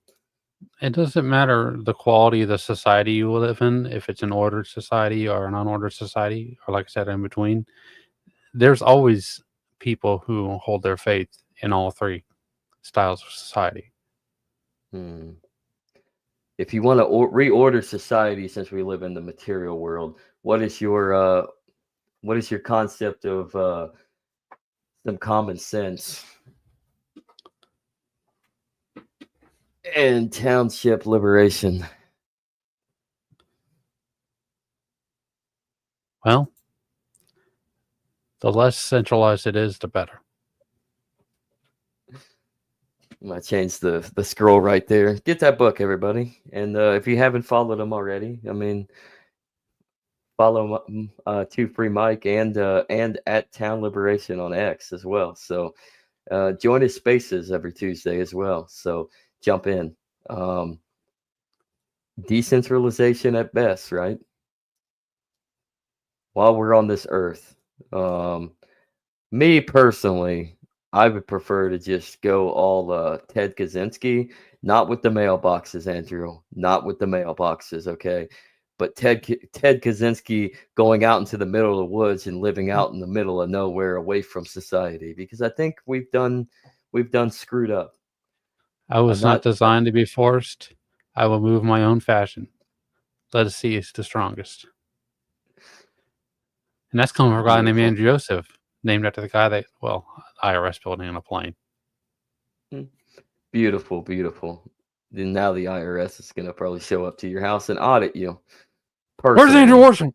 It doesn't matter the quality of the society you live in, if it's an ordered society or an unordered society, or like I said, in between. There's always people who hold their faith in all three styles of society. If you want to reorder society, since we live in the material world, what is your concept of some common sense and township liberation? Well, the less centralized it is, the better. I'm gonna change the scroll right there. Get that book, everybody. And if you haven't followed him already, I mean, follow Two Free Mike and at Town Liberation on X as well. So join his spaces every Tuesday as well. So jump in. Decentralization at best, right? While we're on this earth, me personally, I would prefer to just go all Ted Kaczynski, not with the mailboxes, Andrew, not with the mailboxes, okay? But Ted Kaczynski going out into the middle of the woods and living out in the middle of nowhere, away from society, because I think we've done screwed up. I was not designed to be forced. I will move my own fashion. Let us see who's the strongest. And that's coming from a guy named Andrew Joseph, named after the guy IRS building on a plane. Beautiful, beautiful. Then now the IRS is going to probably show up to your house and audit you. Where's Andrew Washington?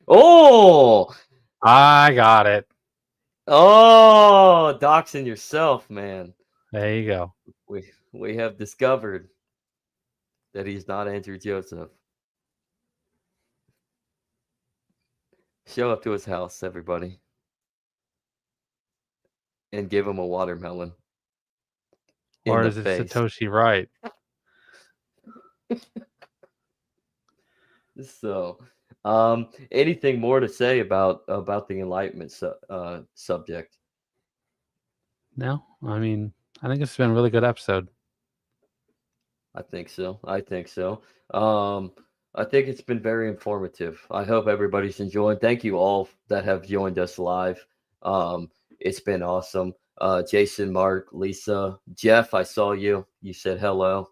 Oh, I got it. Oh, doxing yourself, man. There you go. We have discovered that he's not Andrew Joseph. Show up to his house, everybody, and give him a watermelon. Or is it Satoshi Wright? So, anything more to say about the Enlightenment subject? No, I mean, I think it's been a really good episode. I think so. I think it's been very informative. I hope everybody's enjoying. Thank you all that have joined us live. It's been awesome. Jason, Mark, Lisa, Jeff, I saw you. You said hello.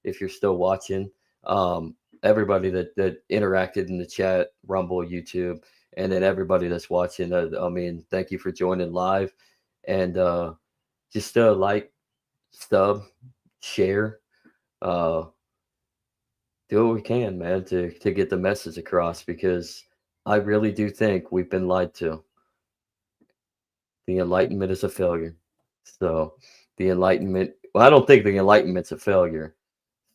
If you're still watching, everybody that interacted in the chat, Rumble, YouTube, and then everybody that's watching. I mean, thank you for joining live, and just like, sub, share. Do what we can, man, to get the message across, because I really do think we've been lied to. The Enlightenment is a failure. So the Enlightenment, well, I don't think the Enlightenment's a failure.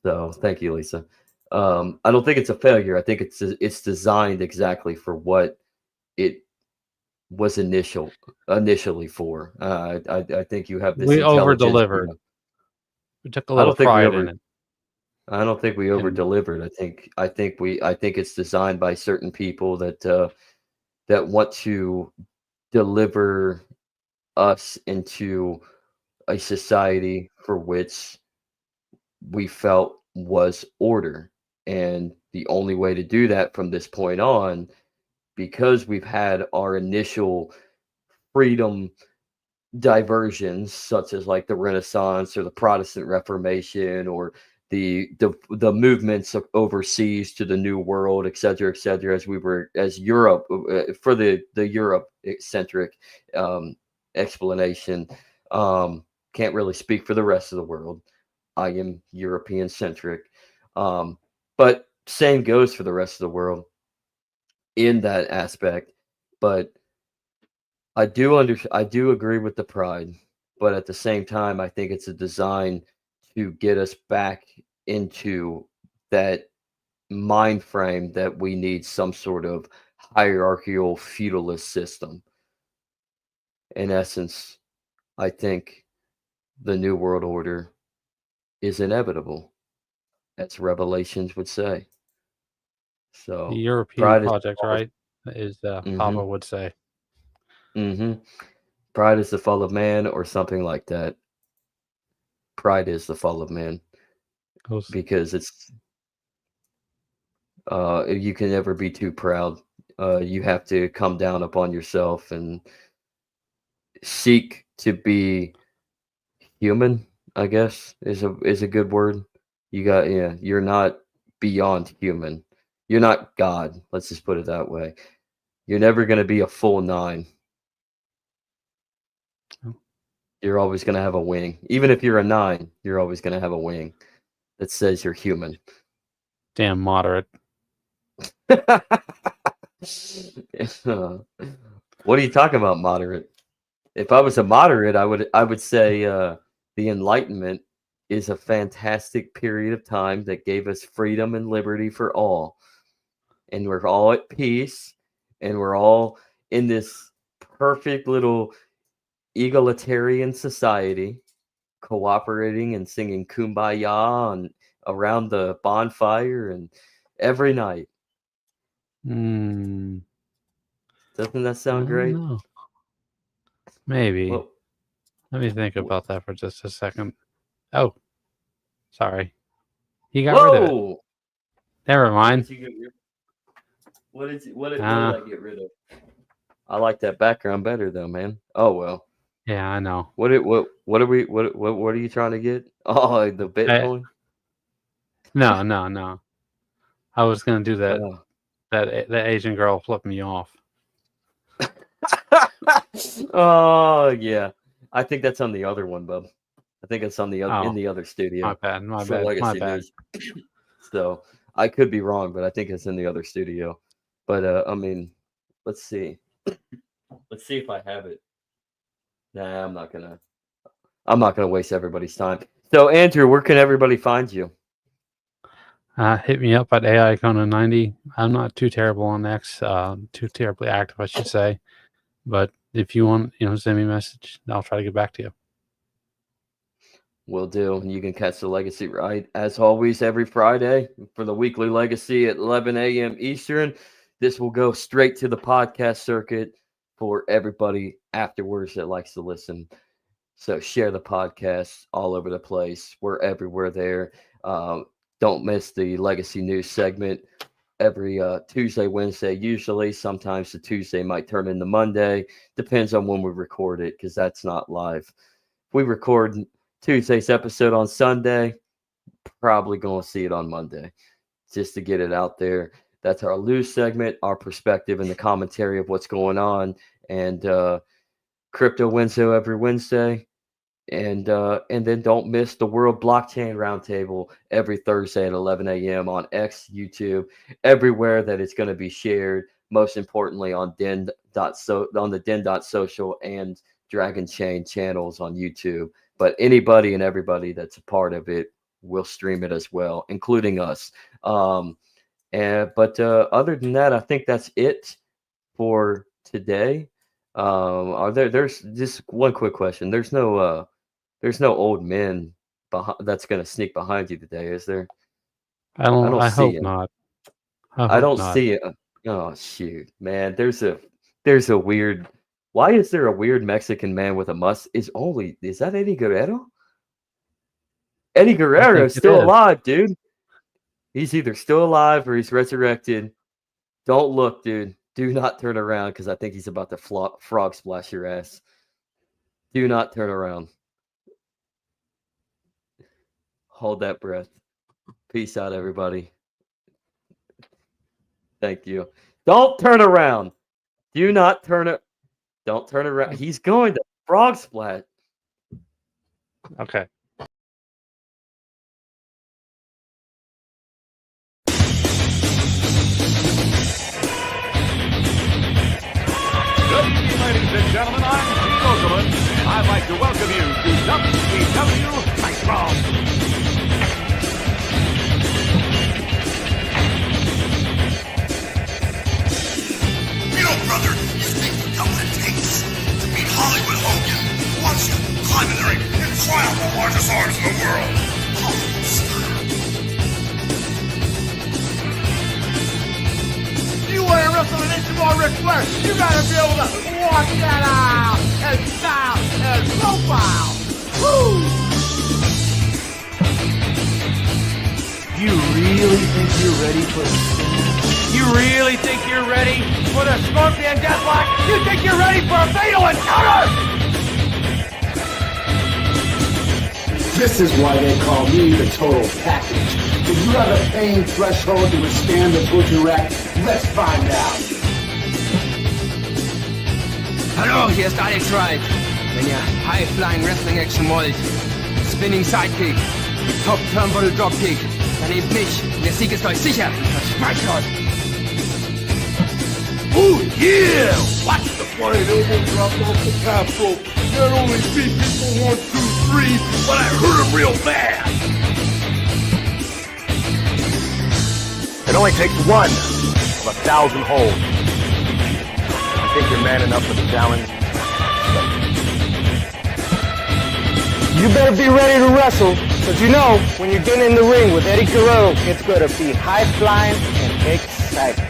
So thank you, Lisa. I don't think it's a failure. I think it's designed exactly for what it was initially for. I think you have this We over intelligence. delivered. We took a I little don't think we pride over in it. I don't think we over And delivered. I think it's designed by certain people that want to deliver us into a society for which we felt was order. And the only way to do that from this point on, because we've had our initial freedom diversions, such as like the Renaissance or the Protestant Reformation, or the movements overseas to the New World, et cetera, as Europe, for the Europe centric explanation. Can't really speak for the rest of the world. I am European centric, but same goes for the rest of the world in that aspect. But I do agree with the pride, but at the same time, I think it's a design to get us back into that mind frame that we need some sort of hierarchical feudalist system. In essence, I think the New World Order is inevitable, as Revelations would say. So the European pride is project, right? Is Papa would say. Pride is the fall of man, or something like that. Pride is the fall of man, because it's you can never be too proud. You have to come down upon yourself and seek to be human, I guess is a good word. You're not beyond human. You're not God. Let's just put it that way. You're never going to be a full 9. You're always going to have a wing. Even if you're a 9, you're always going to have a wing that says you're human. Damn moderate. What are you talking about, moderate? If I was a moderate, I would say the Enlightenment is a fantastic period of time that gave us freedom and liberty for all. And we're all at peace, and we're all in this perfect little egalitarian society, cooperating and singing Kumbaya and around the bonfire and every night. Mm, Doesn't that sound great? know. Maybe. Well, Let me think about that for just a second. Oh, sorry. He got rid of it. whoa! Never What mind. did you get rid- what did I get rid of? I like that background better though, man. Oh well. Yeah, I know. What are you trying to get? Oh, the Bitcoin. No. I was gonna do that. Oh. That Asian girl flipped me off. Oh yeah, I think that's on the other one, bub. I think it's on the Oh, in the other studio. My bad. for Legacy News. So I could be wrong, but I think it's in the other studio. But I mean, let's see. Let's see if I have it. Nah, I'm not gonna waste everybody's time. So Andrew, where can everybody find you? Hit me up at AI Conan 90. I'm not too terrible on X, too terribly active, I should say. But if you want, send me a message. I'll try to get back to you. Will do. And you can catch the Legacy Ride, as always, every Friday for the weekly Legacy at 11 a.m. Eastern. This will go straight to the podcast circuit for everybody afterwards that likes to listen. So share the podcast all over the place. We're everywhere there. Don't miss the Legacy News segment every Tuesday, Wednesday, usually. Sometimes the Tuesday might turn into Monday. Depends on when we record it, because that's not live. If we record Tuesday's episode on Sunday, probably going to see it on Monday, just to get it out there. That's our loose segment, our perspective and the commentary of what's going on, and Crypto Wednesday every Wednesday. And then don't miss the World Blockchain Roundtable every Thursday at 11 a.m. on X, YouTube, everywhere that it's going to be shared. Most importantly, on the Den.social and Dragon Chain channels on YouTube. But anybody and everybody that's a part of it will stream it as well, including us. But other than that, I think that's it for today. There's just one quick question. There's no old men that's going to sneak behind you today, is there? I hope see it. not. I don't see it. Oh shoot, man! There's a weird. Why is there a weird Mexican man with a mustache? Is that Eddie Guerrero? Eddie Guerrero is still alive, dude. He's either still alive or he's resurrected. Don't look, dude. Do not turn around, because I think he's about to frog splash your ass. Do not turn around. Hold that breath. Peace out, everybody. Thank you. Don't turn around. Do not turn it. Don't turn around. He's going to frog splash. Okay. Good evening, ladies and gentlemen. I'm Socialism, and I'd like to welcome you to WCW Nitro. You know, brother, you think you know what it takes to beat Hollywood Hogan once you climb in the ring and try out the largest arms in the world. You want to wrestle an inch more Ric Flair, you gotta be able to walk that out and style and profile. Woo! You really think you're ready for the spin? You really think you're ready for the Scorpion Deathlock? You think you're ready for a fatal encounter? This is why they call me the total package. If you have a pain threshold to withstand the butcher rack, let's find out. Hallo, hier ist Alex Wright. Wenn ihr High-Flying Wrestling Action wollt, Spinning Sidekick, Top Turnbuckle Dropkick, dann nehmt mich. Der Sieg ist euch sicher. Versprecht euch. Oh yeah! Watch the flying elbow drop off the top rope. Not only beat people 1, 2, 3, but I hurt them real bad. It only takes one of 1,000 holds. You think you're man enough for the challenge? You better be ready to wrestle, because you know, when you get in the ring with Eddie Guerrero, it's going to be high-flying and exciting.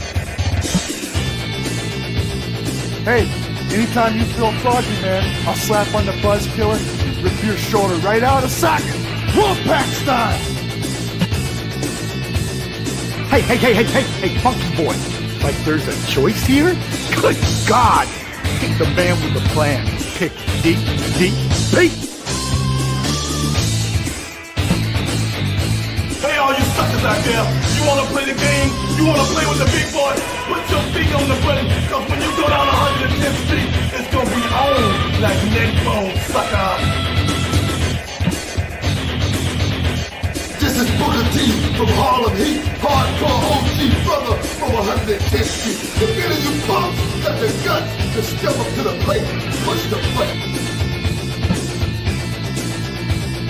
Hey, anytime you feel froggy, man, I'll slap on the buzz killer, rip your shoulder right out of socket, Wolfpack style. Hey, funky boy, like there's a choice here? Good God, pick the man with the plan. Pick DDP. Hey, all you suckers out there, you wanna play the game? You wanna play with the big boy? Put your feet on the button, cause when you go down 110th Street, it's gonna be on like neck bone, sucker. This is Booker T from Harlem Heat, hardcore OG brother from 110th Street. If any of you punks got the guts to step up to the plate, push the plate.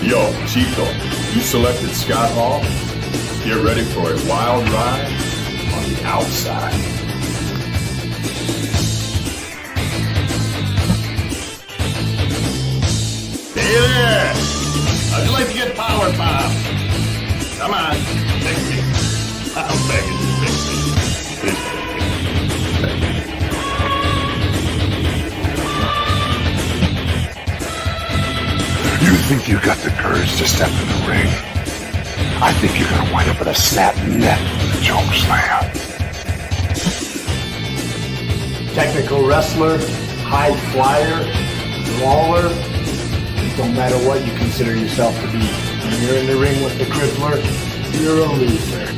Yo, Chico, you selected Scott Hall? Get ready for a wild ride on the outside. Hey there! How'd you like to get power pop? Come on, take me. I'm begging you, take me. You think you got the courage to step in the ring? I think you're gonna wind up with a snap neck with a choke slam. technical wrestler, high flyer, brawler. Don't matter what you consider yourself to be. When you're in the ring with the crippler, you're a loser.